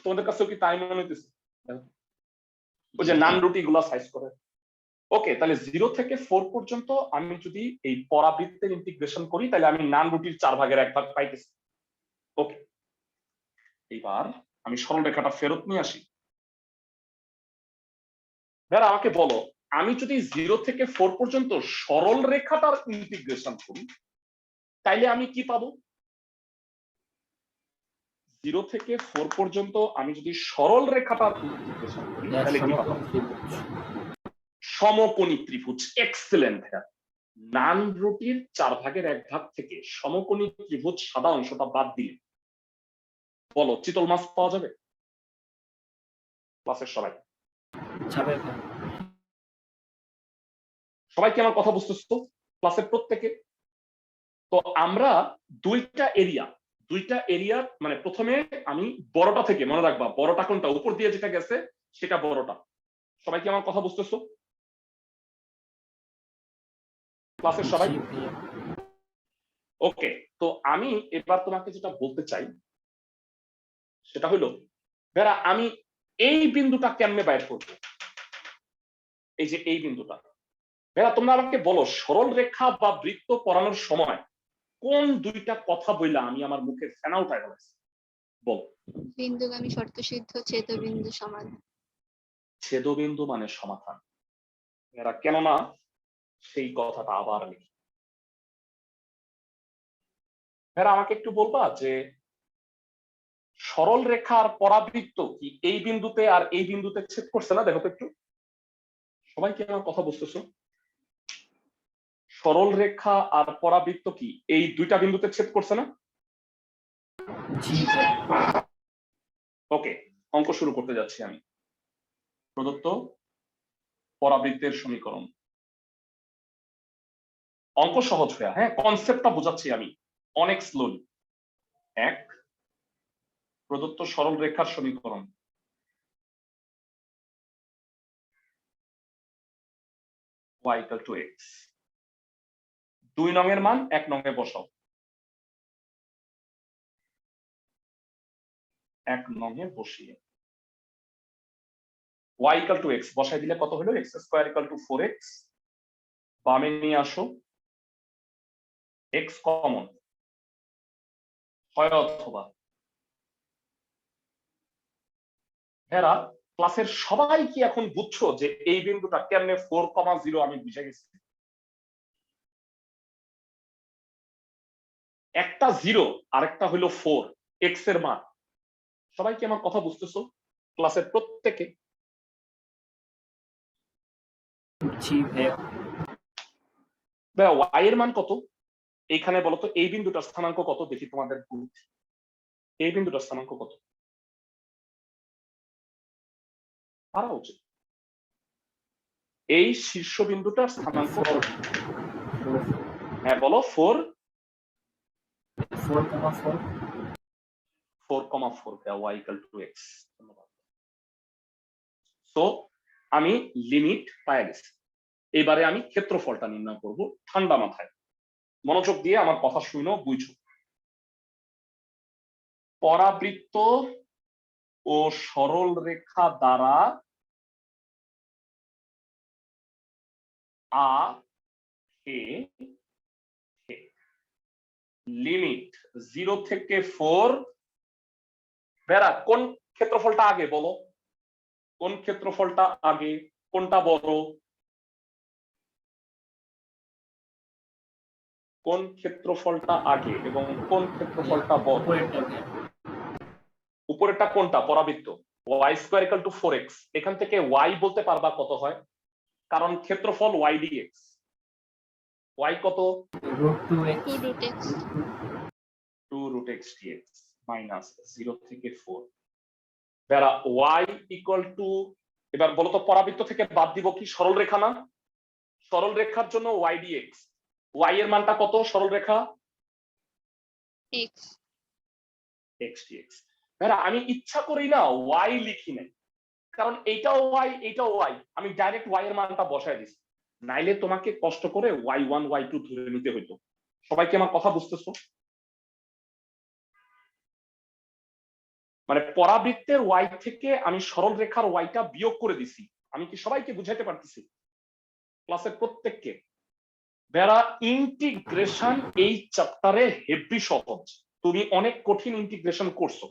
তোমাদের কাছেও কি তাই মনে হইতেছে? ওই যে নান রুটি গুলা সাইজ করে। ওকে, তাহলে 0 থেকে 4 পর্যন্ত আমি যদি এই পরাবৃত্তের ইন্টিগ্রেশন করি তাহলে আমি নান রুটির 4 ভাগের 1 ভাগ পাইতেছি। ওকে, এবার আমি সরল রেখাটা ফেরত নিয়ে আসি। ভাইরা আমাকে বলো, আমি যদি 0 থেকে 4 পর্যন্ত সরল রেখাটার ইন্টিগ্রেশন করি তাইলে আমি কি পাবো? 0 থেকে 4 পর্যন্ত আমি যদি সরল রেখাটার ইন্টিগ্রেশন করি তাহলে কি পাবো? সমকোণী ত্রিভুজ। এক্সেলেন্ট। নান রুটির 4 ভাগের 1 ভাগ থেকে সমকোণী ত্রিভুজ সাদা অংশটা বাদ দিলে বলো চিতল মাছ পাওয়া যাবে? ক্লাসের সবাই সবাই কি আমার কথা বুঝতেছো? ক্লাসের প্রত্যেকে? তো আমরা দুইটা এরিয়া মানে প্রথমে আমি বড়টা থেকে, মনে রাখবা বড়টা কোনটা, উপর দিয়ে যেটা গেছে সেটা বড়টা। সবাই কি আমার কথা বুঝতেছো? ক্লাসের সবাই? ওকে, তো আমি এবার তোমাকে যেটা বলতে চাই সেটা হলো, বেরা আমি এই বিন্দুটা কেমনে বাইর করবো? এই যে এই বিন্দুটা, বেরা তোমরা আমাকে বলো সরল রেখা বা বৃত্ত পড়ানোর সময় কোন দুইটা কথা বইলা আমি আমার মুখে ফেনা উঠায় গেলাম? বল। বিন্দুগামী শর্তসিদ্ধ ছেদবিন্দু সমাধান। ছেদবিন্দু মানে সমাধান। এরা কেননা সেই কথাটা আবার লিখি। এরা আমাকে একটু বলবা যে সরল রেখার পরাবৃত্ত কি এই বিন্দুতে আর এই বিন্দুতে ছেদ করছে না? দেখো তো একটু, সবাই কি আমার কথা বুঝতেছো? সরল রেখা আর পরাবৃত্ত কি এই দুইটা বিন্দুতে ছেদ করছে না? ওকে, অঙ্ক শুরু করতে যাচ্ছি আমি। প্রদত্ত পরাবৃত্তের সমীকরণ। অঙ্ক সহজ হয়ে, হ্যাঁ কনসেপ্টটা বোঝাচ্ছি আমি অনেক স্লোলি। এক, প্রদত্ত সরল রেখার সমীকরণ y equal to x। 2 নংয়ের মান 1 নংয়ে বসাও। 1 নংয়ে বসিয়ে y equal to x বসাই দিলে কত হলো? x square equal to 4x। বামে নিয়ে আসো, x কমন হয় অথবা। হেরা ক্লাসের সবাই কি এখন বুঝছো যে এই বিন্দুটা কেমনে 4,0 আমি বুঝে গেছি? একটা 0 আরেকটা হলো 4, x এর মান। সবাই কি আমার কথা বুঝতেছো? ক্লাসের প্রত্যেকে? y এর মান কত এইখানে বলো তো? এই বিন্দুটার স্থানাঙ্ক কত দেখি তোমাদের বুদ্ধি? এই বিন্দুটার স্থানাঙ্ক কত পারা উচিত? এই শীর্ষ বিন্দুটার স্থানাঙ্ক হ্যাঁ বলো। 4,4 y equal to x। ধন্যবাদ। সো আমি লিমিট পাই গেছি। এবারে আমি ক্ষেত্রফলটা নির্ণয় করব ঠান্ডা মাথায়, মনোযোগ দিয়ে আমার কথা শুনো, বুঝো। পরাবৃত্ত ও সরল রেখা দ্বারা আ কে লিমিট 0 থেকে 4। বেরা কোন ক্ষেত্রফলটা আগে বলো? কোন ক্ষেত্রফলটা আগে? কোনটা বড়? কোন ক্ষেত্রফলটা আগে এবং কোন ক্ষেত্রফলটা বড়? উপরেরটা কোনটা? পরাবৃত্ত। y square equal to 4x। এখান থেকে y বলতে পারবা কত হয়, কারণ ক্ষেত্রফল y dx। y কত? √2 root x dx মাইনাস 0 থেকে 4। বেরা y ইকুয়াল টু, এবার বলো তো পরাবৃত্ত থেকে বাদ দিব কি সরল রেখা না? সরল রেখার জন্য y dx, y এর মানটা কত সরল রেখা? x x dx। ভাইরা আমি ইচ্ছা করি না y লিখি নাই, কারণ এইটাও y এইটাও y, আমি ডাইরেক্ট y এর মানটা বসায় দিছি, নাইলে তোমাকে কষ্ট করে y1 y2 ধরে নিতে হইতো। সবাই কি আমার কথা বুঝতেছো? মানে পরাবৃত্তের y থেকে আমি সরল রেখার yটা বিয়োগ করে দিছি। আমি কি সবাইকে বুঝাইতে পারতেছি? ক্লাসের প্রত্যেককে? বেড়া ইন্টিগ্রেশন এই চ্যাপ্টারে হেভি সহজ, তুমি অনেক কঠিন ইন্টিগ্রেশন করছো,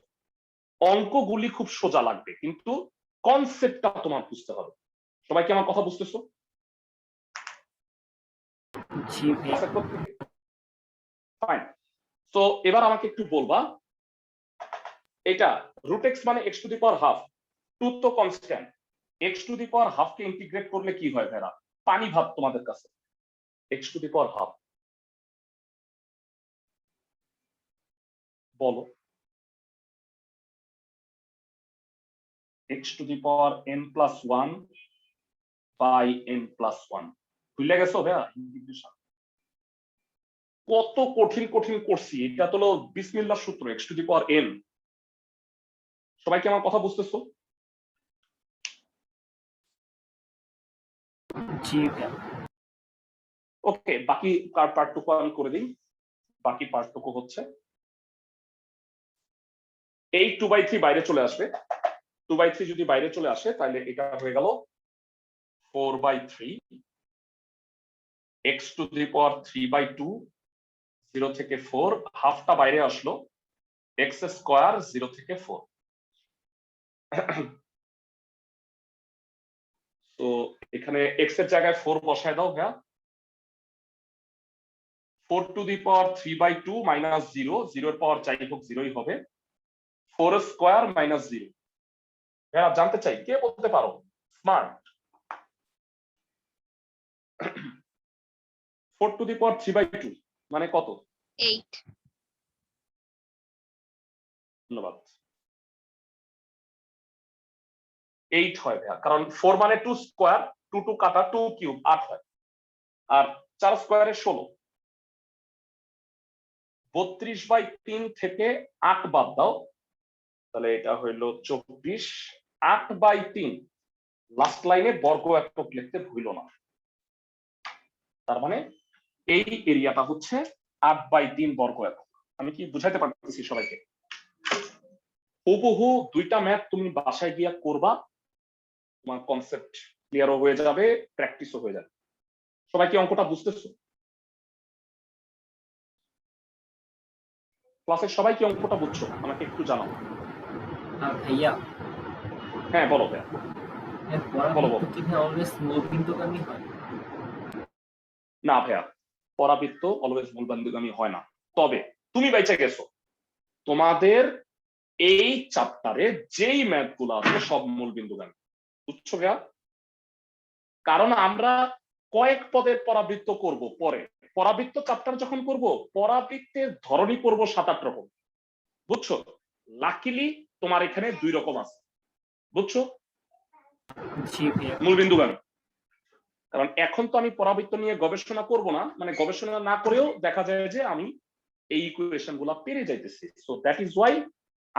অঙ্কগুলি খুব সোজা লাগবে, কিন্তু কনসেপ্টটা তোমার বুঝতে হবে। সবাই কি আমার কথা বুঝতেছো? জি ভাইয়া। ফাইন। তো এবার আমাকে একটু বলবা, এটা রুট এক্স মানে x to the power half, two তো constant, x to the power half কে ইন্টিগ্রেট করলে কি হয় ভাইরা? পানি ভাব তোমাদের কাছে, x to the power half বলো। X to the power n plus 1 by n plus 1, ভুলে গেছো ভাইয়া ইন্টিগ্রেশন? কত কঠিন কঠিন করছি, এটা তো হলো বিসমিল্লাহ সূত্র, x to the power n। সবাই কি আমার কথা বুঝতেছো? জি ভাইয়া। ওকে, বাকি পার্টটুকু আমি করে দিই। বাকি পার্টটুকু হচ্ছে এই 2/3 বাইরে চলে আসবে, 2/3 যদি বাইরে চলে আসে তাহলে এটা হয়ে গেল 4/3, x টু দি পাওয়ার 3/2, 0 থেকে 4, হাফটা বাইরে আসলো, x স্কয়ার 0 থেকে 4। তো এখানে x এর জায়গায় 4 বসায় দাও ভাইয়া। 4 টু দি পাওয়ার 3/2 মাইনাস 0, 0 এর পাওয়ার যাই হোক 0ই হবে, 4 স্কয়ার মাইনাস 0। ভাইয়া জানতে চাই কে বলতে পারো স্মার্ট? 4 টু দি পাওয়ার 3/2 মানে কত? 8 ধন্যবাদ। 8 হয় ভাইয়া, কারণ 4 মানে 2 স্কয়ার, 2 2 কাটা 2 কিউব 8 হয়, আর 4 স্কয়ারে 16। 32/3 থেকে 8 বাদ দাও, তাহলে এটা হইল 24, 8/3 লাস্ট লাইনে বর্গ একক লিখতে ভুলো না। তার মানে এই এরিয়াটা হচ্ছে 8/3 বর্গ একক। আমি কি বুঝাইতে পারতেছি সবাইকে? হুবহু দুইটা ম্যাথ তুমি বাসায় গিয়া করবা, তোমার কনসেপ্ট ক্লিয়ারও হয়ে যাবে, প্র্যাকটিসও হয়ে যাবে। সবাই কি অঙ্কটা বুঝতেছো? ক্লাসের সবাই কি অঙ্কটা বুঝছো? আমাকে একটু জানাও। ভাইয়া। হ্যাঁ বলো ভাইয়া। বলো বলো। পরাবৃত্ত কি অলওয়েজ মূলবিন্দুগামী হয়? না ভাইয়া, পরাবৃত্ত অলওয়েজ মূলবিন্দুগামী হয় না, তবে তুমি বাইচা গেছো, তোমাদের এই চ্যাপ্টারে যেই ম্যাথ গুলো আছে সব মূলবিন্দুগামী, বুঝছো ভাইয়া? কারণ আমরা কয়েক পদের পরাবৃত্ত করব পরে, পরাবৃত্ত চ্যাপ্টার যখন করব পরাবৃত্তের ধরনই করব 7-8 রকম, বুঝছো? লাকিলি তোমার এখানে 2 রকম আছে, বুঝছো? জি ভাইয়া। মূলবিন্দুগামী। কারণ এখন তো আমি পরাবৃত্ত নিয়ে গবেষণা করব না, মানে গবেষণা না করেও দেখা যায় যে আমি এই ইকুয়েশন গুলা পেরে যাইতেছি, সো দ্যাট ইজ ওয়াই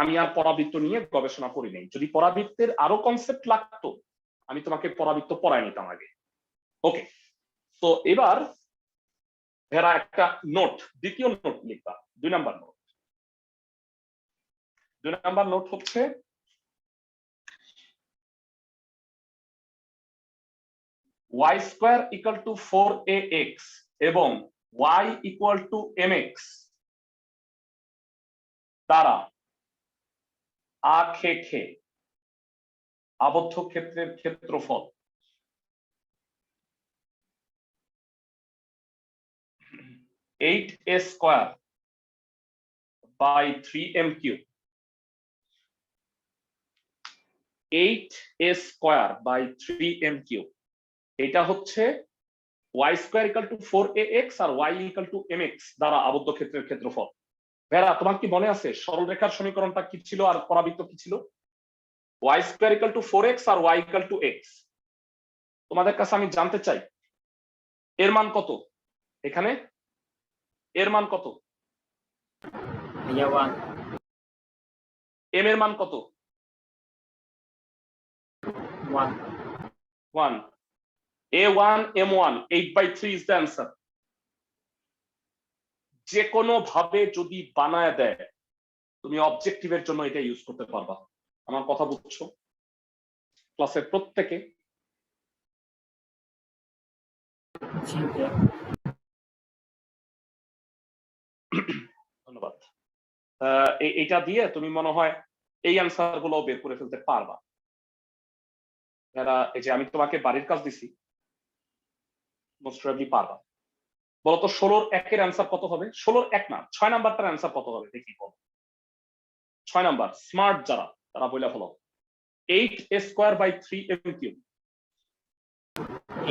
আমি আর পরাবৃত্ত নিয়ে গবেষণা করি নাই। যদি পরাবৃত্তের আরো কনসেপ্ট লাগতো আমি তোমাকে পরাবৃত্ত পড়াই নিতাম আগে। ওকে, তো এবার ভেরা একটা নোট, দ্বিতীয় নোট লিখবা, 2 নাম্বার নোট। 2 নাম্বার নোট হচ্ছে y square equal to 4ax এবং y ইকুয়াল টু mx দ্বারা আখেখে আবদ্ধ ক্ষেত্রের ক্ষেত্রফল (8a square by 3m cube), 8a square by 3m cube. এটা হচ্ছে y square equal to 4ax আর y ইকুয়াল টু mx দ্বারা আবদ্ধ ক্ষেত্রের ক্ষেত্রফল। ভেরা তোমার কি মনে আছে সরল রেখার সমীকরণটা কি ছিল আর পরাবৃত্ত কি ছিল? y square equal to 4x আর y ইকুয়াল টু x। তোমাদের কাছে আমি জানতে চাই এর মান কত এখানে? এর মান কত? ভাইয়া 1 এম এর মান কত? 1 1 A1 M1 8/3 is the answer. যে কোনো ভাবে যদি বানায় দেয় তুমি অবজেক্টিভের জন্য এটা ইউজ করতে পারবা। আমার কথা বুঝছো? ক্লাসের প্রত্যেকে? জি ভাইয়া ধন্যবাদ। এটা দিয়ে তুমি মনে হয় এই অ্যান্সার গুলো বের করে ফেলতে পারবা। এই যে আমি তোমাকে বাড়ির কাজ দিছি, মোস্ট প্রবাবলি পারবা। বলতো 16 একের অ্যান্সার কত হবে? 16 এক না, 6 নাম্বারটার অ্যান্সার কত হবে দেখি বল। 6 নাম্বার স্মার্ট যারা তারা বলে ফেলো। 8a² / 3 m³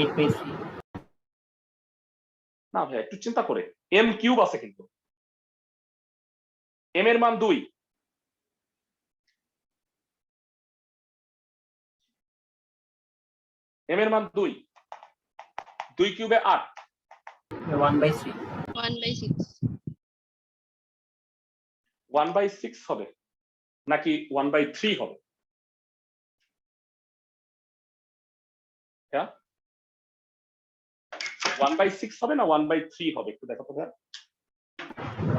8/3 না ভাই, একটু চিন্তা করে, m³ আছে কিন্তু। m এর মান 2, m এর মান 2, 2 কিউবে 8, 1/3 1/6 1/6 হবে নাকি 1/3 হবে? হ্যাঁ, 1/6 হবে না 1/3 হবে? একটু দেখো তো ভাই।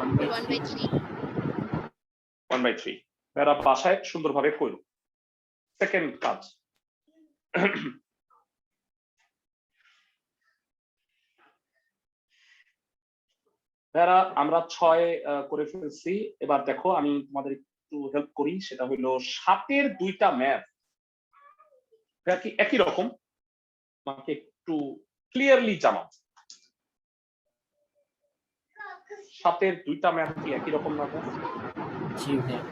1/3 1/3 এরা বাসায় সুন্দরভাবে করো। সেকেন্ড কাজ, আমরা 6 করে ফেলছি। এবার দেখো আমি তোমাদের একটু হেল্প করি, সেটা হলো 7-এর 2টা ম্যাথ কি একই রকম, আমাকে একটু ক্লিয়ারলি জানাও। 7-এর 2টা ম্যাথ কি একই রকম না? জি ভাইয়া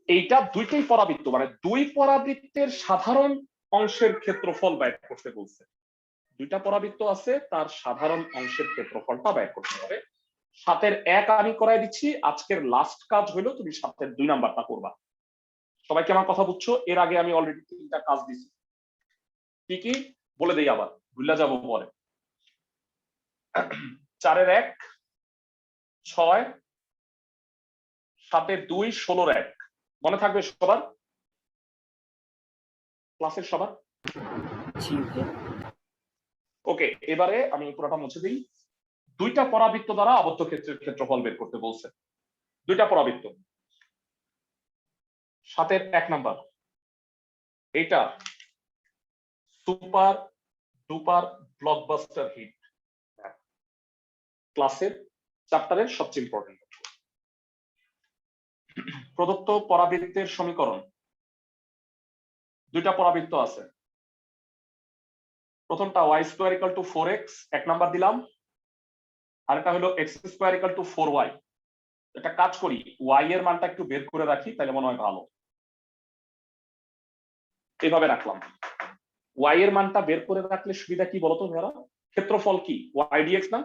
এইটা দুইটাই পরাবৃত্ত, মানে দুই পরাবৃত্তের সাধারণ অংশের ক্ষেত্রফল বের করতে বলছে। দুইটা পরাবৃত্ত আছে, তার সাধারণ অংশের ক্ষেত্রফলটা বের করতে হবে। 7-এর 1 আমি করাই দিচ্ছি। আজকের লাস্ট কাজ হলো তুমি 7-এর 2 নাম্বারটা করবা। সবাইকে আমার কথা বুঝছো? এর আগে আমি অলরেডি 3টা কাজ দিছি। কি কি বলে দেই আবার, ভুলে যাবো পরে। 4-এর 1 6, 7-এর 2 16-এর 1 মনে থাকবে সবার? ক্লাসের সবার? জি ভাইয়া ওকে, এবারে আমি পুরোটা মুছে দিই। দুইটা পরাবৃত্ত দ্বারা আবদ্ধ ক্ষেত্রের ক্ষেত্রফল বের করতে বলছে। দুইটা পরাবৃত্ত। 7-এর 1 নাম্বার, এটা সুপার ডুপার ব্লকবাস্টার হিট, ক্লাসের চ্যাপ্টারের সবচেয়ে ইম্পর্টেন্ট। প্রদত্ত পরাবৃত্তের সমীকরণ, দুইটা পরাবৃত্ত আছে। প্রথমটা y² = 4x, 1 নাম্বার দিলাম। আরেকটা হলো x² = 4y। এটা কাজ করি, y এর মানটা একটু বের করে রাখি, তাহলে মনে হয় ভালো। এইভাবে রাখলাম। y এর মানটা বের করে রাখলে সুবিধা কি বলতো ভাইরা? ক্ষেত্রফল কি y dx না?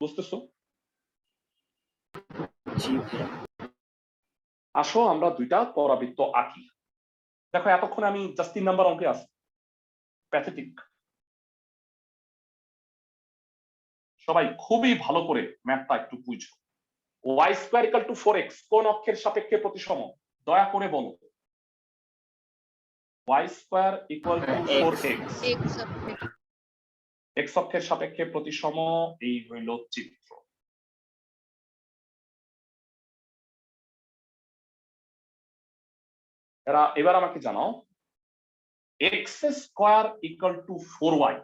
বুঝতেছো? জি ভাইয়া আসো আমরা দুইটা পরাবৃত্ত আঁকি। দেখো এতক্ষণে আমি জাস্ট 3 নাম্বার অঙ্কে আছি। প্যাথেটিক। সবাই খুবই ভালো করে ম্যাথটা একটু বুঝো। y² = 4x কোন অক্ষের সাপেক্ষে প্রতিসম? দয়া করে বলো। y² = 4x x অক্ষের সাপেক্ষে প্রতিসম, এই হইল চিত্র। এবার আমাকে জানাও x² = 4y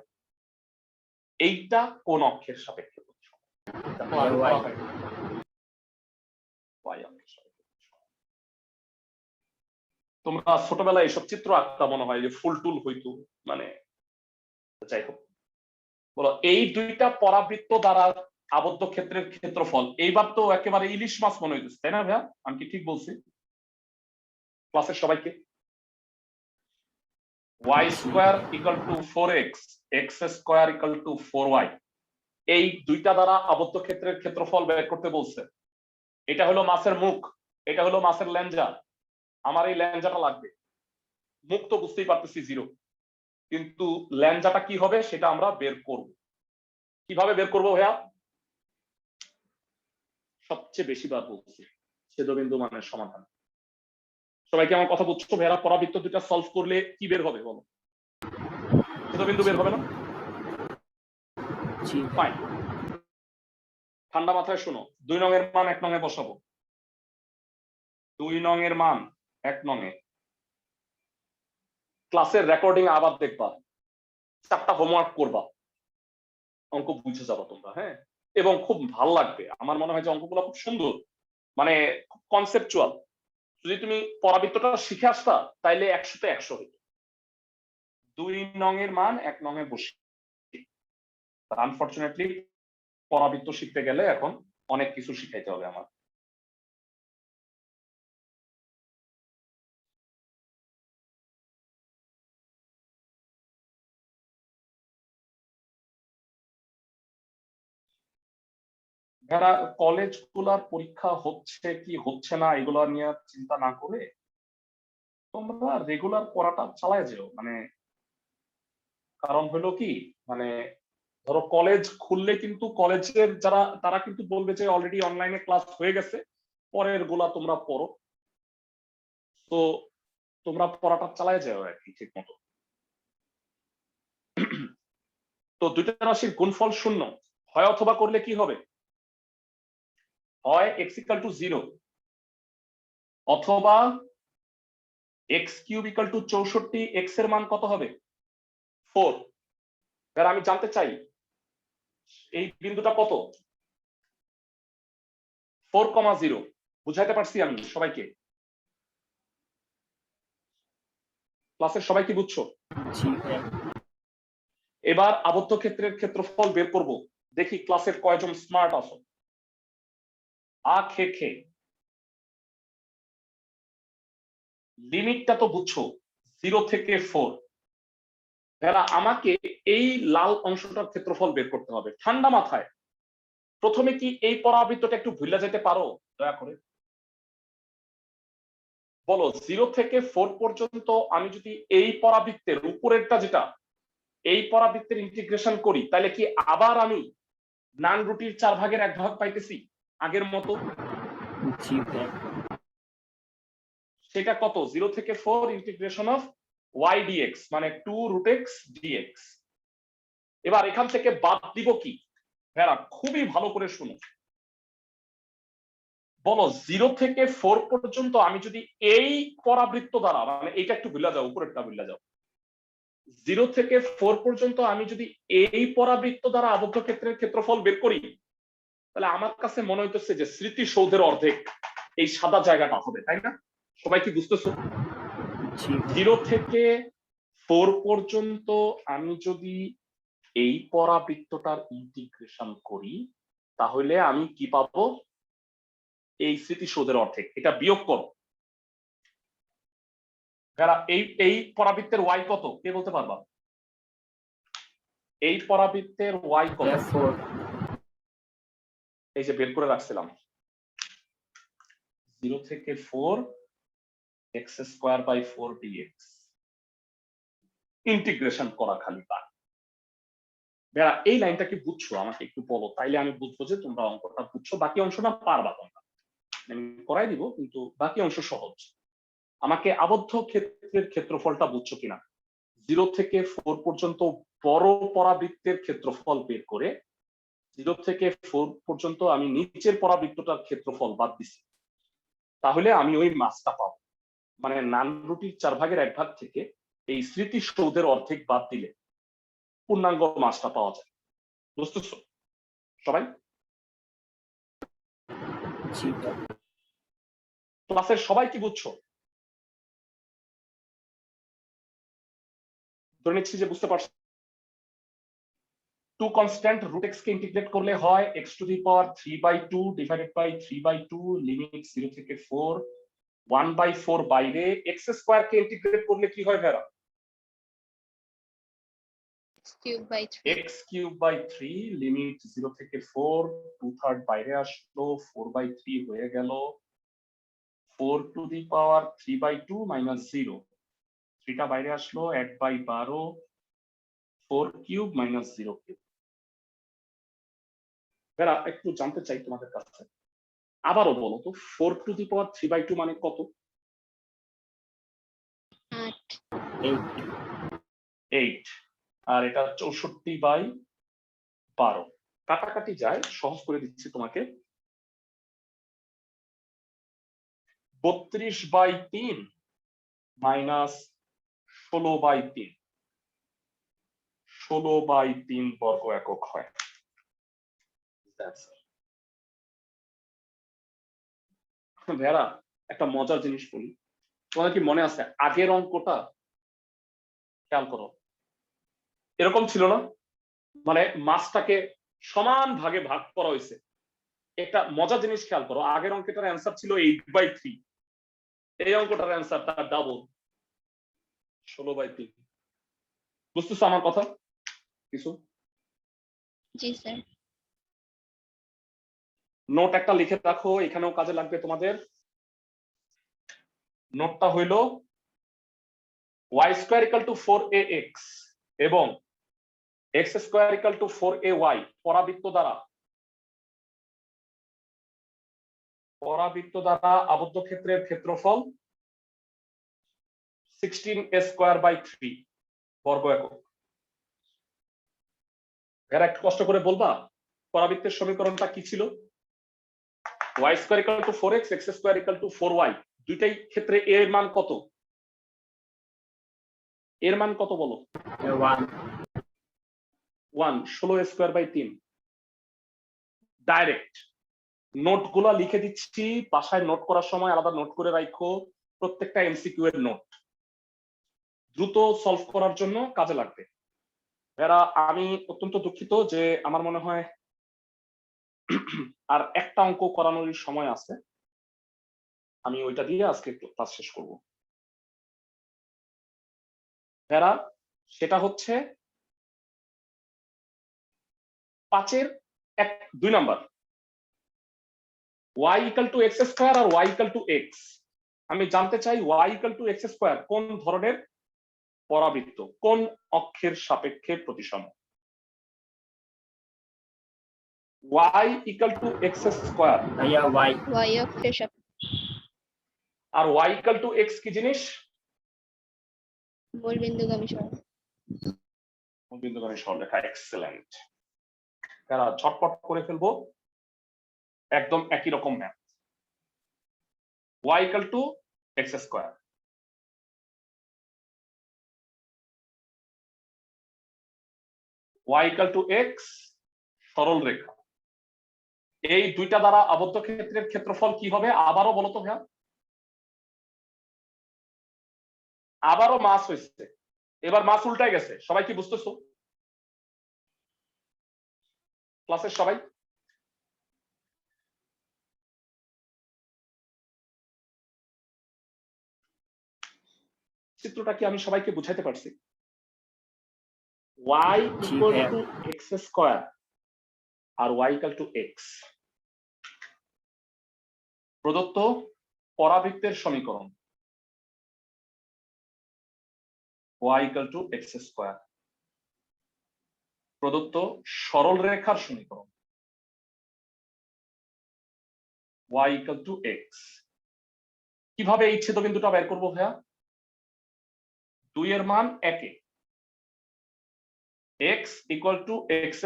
এইটা কোন অক্ষের সাপেক্ষে প্রতিসম? দেখো আমি y অক্ষের সাপেক্ষে প্রতিসম। তোমরা ছোটবেলায় এসব চিত্র আঁকতা মনে হয়, যে ফুল টুল হইতো, মানে যাই হোক। বলো এই দুইটা পরাবৃত্ত দ্বারা আবদ্ধ ক্ষেত্রের ক্ষেত্রফল। এইবার তো একেবারে ইলিশ মাছ মনে হইতেছে, তাই না ভাইয়া? আমি কি ঠিক বলছি? ক্লাসের সবাইকে y² = 4x, x² = 4y এই দুইটা দ্বারা আবদ্ধ ক্ষেত্রের ক্ষেত্রফল বের করতে বলছে। এটা হলো মাছের মুখ, এটা হলো মাছের ল্যাঞ্জা। আমার এই ল্যাঞ্জাটা লাগবে, মুখ তো বুঝতেই পারতেছি 0। কিন্তু ল্যাঞ্জাটা কি হবে সেটা আমরা বের করব। কিভাবে বের করব ভাইয়া? সবচেয়ে বেশি বার বলছি ছেদবিন্দু মানের সমাধান। সবাইকে আমার কথা বুঝছো ভাইয়া? পরাবৃত্ত দুটা সলভ করলে কি বের হবে বলো? ছেদবিন্দু বের হবে না? জি ফাইন, ঠান্ডা মাথায় শোনো। 2 নং এর মান 1 নং এ বসাবো। 2 নং এর মান 1 নং এ। ক্লাসের রেকর্ডিং আবার দেখবা, 4টা হোমওয়ার্ক করবা, অঙ্ক বুঝে যাবা তোমরা, হ্যাঁ? এবং খুব ভালো লাগবে। আমার মনে হয় যে অঙ্কগুলো খুব সুন্দর, মানে কনসেপচুয়াল। যদি তুমি পরাবৃত্তটা শিখে আসতা তাইলে 100তে 100 হইতো। 2 নং এর মান 1 নং এ বসি। আনফরচুনেটলি পরাবৃত্ত শিখতে গেলে এখন অনেক কিছু শিখাইতে হবে আমার। যারা কলেজ গুলার পরীক্ষা হচ্ছে কি হচ্ছে না এগুলো নিয়ে চিন্তা না করে তোমরা রেগুলার পড়াটা চালায় যেও। মানে কারণ হলো কি, মানে ধরো কলেজ খুললে কিন্তু কলেজের যারা তারা কিন্তু বলবে যে অলরেডি অনলাইনে ক্লাস হয়ে গেছে, পরের গুলা তোমরা পড়ো। তো তোমরা পড়াটা চালায় যাও আর কি ঠিক মতো। তো দুইটা রাশির গুণফল শূন্য হয় অথবা করলে কি হবে? হয় x ইকুয়াল টু 0 অথবা x cube equal to 64, x এর মান কত হবে? 4। এবার আমি জানতে চাই এই বিন্দুটা কত? 4,0। বুঝাইতে পারছি আমি সবাইকে? ক্লাসের সবাই কি বুঝছো? জি ভাইয়া। এবার আবদ্ধ ক্ষেত্রের ক্ষেত্রফল বের করব। দেখি ক্লাসের কয়জন স্মার্ট আছো। খে খে লিমিটটা তো বুঝছো, 0 থেকে 4। এরা আমাকে এই লাল অংশটার ক্ষেত্রফল বের করতে হবে ঠান্ডা মাথায়। প্রথমে কি এই পরাবৃত্তটা একটু ভুলে যেতে পারো দয়া করে? বলো 0 থেকে 4 পর্যন্ত আমি যদি এই পরাবৃত্তের উপরেরটা যেটা এই পরাবৃত্তের ইন্টিগ্রেশন করি তাহলে কি আবার আমি নান রুটির 4 ভাগের 1 ভাগ পাইতেছি আগের মতো? জি ভাইয়া। সেটা কত? 0 থেকে 4 ইন্টিগ্রেশন অফ y dx মানে 2 root x dx। এবার এখান থেকে বাদ দিব কি? হ্যাঁ, খুবই ভালো করে শুনো। বলো 0 থেকে 4 পর্যন্ত আমি যদি এই পরাবৃত্ত দ্বারা, মানে এইটা একটু ভুলে যাও, উপরেরটা ভুলে যাও। 0 থেকে 4 পর্যন্ত আমি যদি এই পরাবৃত্ত দ্বারা আবদ্ধ ক্ষেত্রের ক্ষেত্রফল বের করি তাহলে আমার কাছে মনে হইতেছে যে স্মৃতিসৌধের অর্ধেক এই সাদা জায়গাটা হবে, তাই না? সবাই কি বুঝতেছো? জি ভাইয়া। 0 থেকে 4 পর্যন্ত আমি যদি এই পরাবৃত্তটার ইন্টিগ্রেশন করি তাহলে আমি কি পাবো? এই স্মৃতিসৌধের অর্ধেক। এটা বিয়োগ করো। এই পরাবৃত্তের ওয়াই কত কে বলতে পারবা? এই পরাবৃত্তের ওয়াই কত? 4। এই যে বের করে রাখছিলাম, 0 থেকে 4 x²/4 dx ইন্টিগ্রেশন করা খালি তা। বেড়া এই লাইনটা কি বুঝছো? আমাকে একটু বলো, তাইলে আমি বুঝবো যে তোমরা অঙ্কটা বুঝছো। বাকি অংশটা পারবা তোমরা, আমি করাই দিব, কিন্তু বাকি অংশ সহজ। আমাকে আবদ্ধ ক্ষেত্রের ক্ষেত্রফলটা বুঝছো কিনা? 0 থেকে 4 পর্যন্ত বড় পরাবৃত্তের ক্ষেত্রফল বের করে 0 থেকে 4 পর্যন্ত আমি নিচের পরাবৃত্তটার ক্ষেত্রফল বাদ দিছি, তাহলে আমি ওই মাসটা পাবো। মানে নান রুটির 4 ভাগের 1 ভাগ থেকে এই স্মৃতিসৌধের অর্ধেক বাদ দিলে পূর্ণাঙ্গ মাসটা পাওয়া যায়। বুঝতেছো সবাই? জি ভাইয়া। ক্লাসের সবাই কি বুঝছো? ধরে নিচ্ছি যে বুঝতে পারছো। To constant root x K integrate করলে হয় x⁴/2 ডিভাইডেড বাই 3/2 লিমিট 0 থেকে 4 1/4 বাইরে। x² কে ইন্টিগ্রেট করলে কি হয় ভেরা? x³/3 x³/3 লিমিট 0 থেকে 4 2/3 বাইরে আসলো, 4/3 হয়ে গেল 4⁻³ - 3/2 - 0। 3টা বাইরে আসলো 1/12 4 কিউব মাইনাস 0 কিউব। বেরা একটু জানতে চাই তোমাদের কাছে, আবারও বলো তো 4 টু দি পাওয়ার 3/2 মানে কত? 8 8। আর এটা 64/12। কাটাকাটি যায়, সহজ করে দিচ্ছি তোমাকে। 32/3 মাইনাস 16/3। 16/3 বর্গ একক হয়। ভেড়া একটা মজার জিনিস বলি, তোমাদের কি মনে আছে আগের অঙ্কটা? খেয়াল করো, এরকম ছিল না? মানে মাছটাকে সমান ভাগে ভাগ করা হয়েছে। একটা মজার জিনিস খেয়াল করো, আগের অঙ্কটার অ্যান্সার ছিল 8/3, এই অঙ্কটার অ্যান্সার তার ডাবল, 16/3। বুঝতেছো আমার কথা কিছু? জি স্যার। নোট একটা লিখে রাখো, এখানেও কাজে লাগবে তোমাদের। নোটটা হইল y² = 4ax এবং x² = 4ay পরাবৃত্ত দ্বারা আবদ্ধ ক্ষেত্রের ক্ষেত্রফল 16a² 3 বর্গ একক। এর একটু কষ্ট করে বলবা পরাবৃত্তের সমীকরণটা কি ছিল? y² = 4x, x² = 4y, দুইটাই ক্ষেত্রে a এর মান কত? এর মান কত বলো? 1 16a²3। ডাইরেক্ট নোটগুলো লিখে দিচ্ছি, বাসায় নোট করার সময় আলাদা নোট করে রাখো, প্রত্যেকটা এমসিকিউ এর নোট দ্রুত সলভ করার জন্য কাজে লাগবে। এরা আমি অত্যন্ত দুঃখিত যে আমার মনে হয় আর একটা অঙ্ক করানোর সময় আছে, আমি ওইটা দিয়ে আজকে ক্লাস শেষ করব। এরা সেটা হচ্ছে 5-এর 2 নাম্বার, y = x² আর y = x। আমি জানতে চাই y = x² কোন ধরনের পরাবৃত্ত, কোন অক্ষের সাপেক্ষে প্রতিসম? y = x²। ভাইয়া y অক্ষের সাপেক্ষে। আর y = x কি জিনিস? মূলবিন্দুগামী সরণ। মূলবিন্দুগামী সরলরেখা। এক্সেলেন্ট। তারা ঝটপট করে ফেলবো, একদম একই রকম math. y = x²। y = x সরল রেখা, এই দুইটা দ্বারা আবদ্ধ ক্ষেত্রের ক্ষেত্রফল কি হবে? আবারও বলো তো ভাইয়া। আবারও মাস হয়েছে, এবার মাস উল্টায় গেছে। সবাই কি বুঝতেছো? ক্লাসের সবাই? চিত্রটা কি আমি সবাইকে বুঝাইতে পারছি? y = x² আর y = x প্রদত্ত পরাবৃত্তের সমীকরণ y = x² প্রদত্ত সরল রেখার সমীকরণ y = x। কিভাবে এই ছেদবিন্দুটা বের করবো ভাইয়া? 2 এর মান 1 এ x = x²,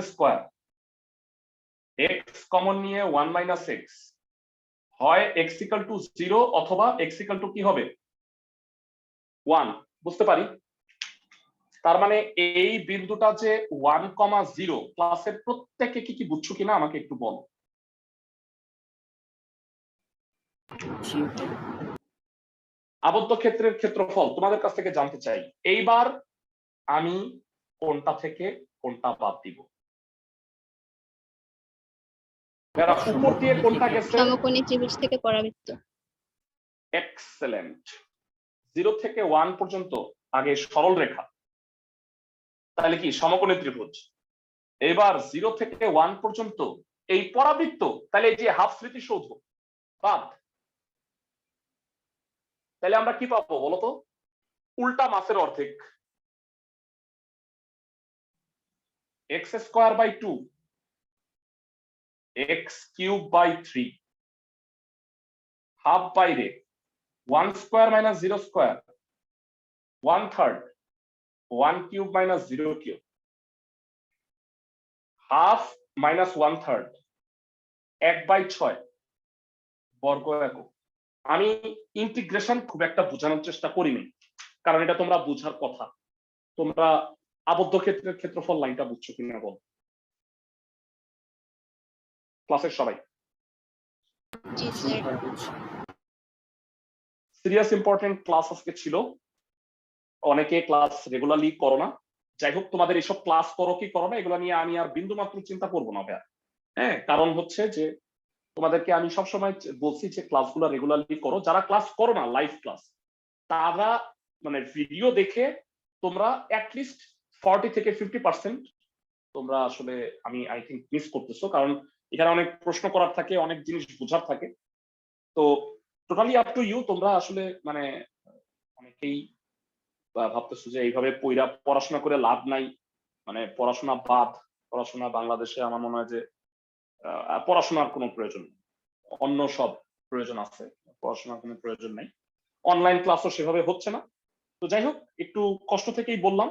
x কমন নিয়ে 1 - x, হয় x = 0 অথবা x = কি হবে? 1। বুঝতে পারি? তার মানে এই বিন্দুটা যে 1,0, ক্লাসের প্রত্যেকে কি বুঝছো কিনা আমাকে একটু বলো। আবদ্ধ ক্ষেত্রের ক্ষেত্রফল তোমাদের কাছ থেকে জানতে চাই। এইবার আমি কোনটা থেকে কোনটা বাদ দিব? উপর দিয়ে কোনটা গেছে? সমকোণী ত্রিভুজ থেকে পরাবৃত্ত। এক্সেলেন্ট। 0 থেকে 1 পর্যন্ত আগে সরল রেখা, তাহলে কি সমকোণী ত্রিভুজ। এবার 0 থেকে 1 পর্যন্ত এই পরাবৃত্ত, তাহলে এই যে হাফ স্মৃতিসৌধ বাদ। তাহলে আমরা কি পাবো বলতো? উল্টা মাসের অর্ধেক। x square by 2, x cube by 3, half বাইরে 1 square minus 0 square, 1/3, 1 cube minus 0 cube, half minus 1/3, 1/6 বর্গ একক। আমি ইন্টিগ্রেশন খুব একটা বোঝানোর চেষ্টা করিনি, কারণ এটা তোমরা বোঝার কথা। তোমরা আবদ্ধ ক্ষেত্রের ক্ষেত্রফল লাইনটা বুঝছো কিনা বল ক্লাসের সবাই? জি জি স্যার। ভাইয়া বুঝছি। সিরিয়াস ইম্পর্টেন্ট ক্লাস আজকে ছিল। অনেকে ক্লাস রেগুলারলি করো না। যাই হোক, তোমাদের এইসব ক্লাস করো কি করো না এগুলো নিয়ে আমি আর বিন্দু মাত্র চিন্তা করবো না ভাইয়া। হ্যাঁ, কারণ হচ্ছে যে তোমাদেরকে আমি সবসময় বলছি যে ক্লাসগুলো রেগুলারলি করো। যারা ক্লাস করো না লাইভ ক্লাস, তারা মানে ভিডিও দেখে তোমরা অ্যাটলিস্ট 40 থেকে 50% তোমরা আসলে আমি আই থিঙ্ক মিস করতেছো, কারণ এখানে অনেক প্রশ্ন করার থাকে, অনেক জিনিস বোঝার থাকে। তো টোটালি আপ টু ইউ। তোমরা আসলে মানে অনেকেই ভাবতেছো যে এইভাবে পড়াশোনা করে লাভ নাই, মানে পড়াশোনা বাদ। পড়াশোনা বাংলাদেশে আমার মনে হয় যে পড়াশোনার কোনো প্রয়োজন নেই, অন্য সব প্রয়োজন আছে, পড়াশোনার কোনো প্রয়োজন নেই। অনলাইন ক্লাসও সেভাবে হচ্ছে না। তো যাই হোক, একটু কষ্ট থেকেই বললাম,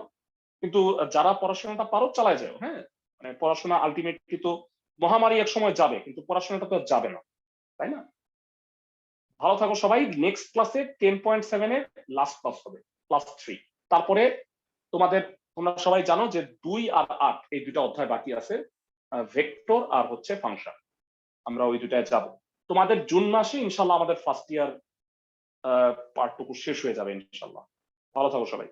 কিন্তু যারা পড়াশোনাটা পারো চালায় যাও। হ্যাঁ, মানে পড়াশোনা আলটিমেটলি তো মহামারী এক সময় যাবে, কিন্তু পড়াশোনাটা তো আর যাবে না, তাই না? ভালো থাকো সবাই। নেক্সট ক্লাসে 10.7 এর লাস্ট ক্লাস হবে, ক্লাস 3। তারপরে তোমরা সবাই জানো যে 2 আর 8 এই দুটো অধ্যায় বাকি আছে, ভেক্টর আর হচ্ছে ফাংশন। আমরা ওই দুটায় যাব। তোমাদের জুন মাসে ইনশাল্লাহ আমাদের ফার্স্ট ইয়ার পার্টটুকু শেষ হয়ে যাবে ইনশাল্লাহ। ভালো থাকো সবাই।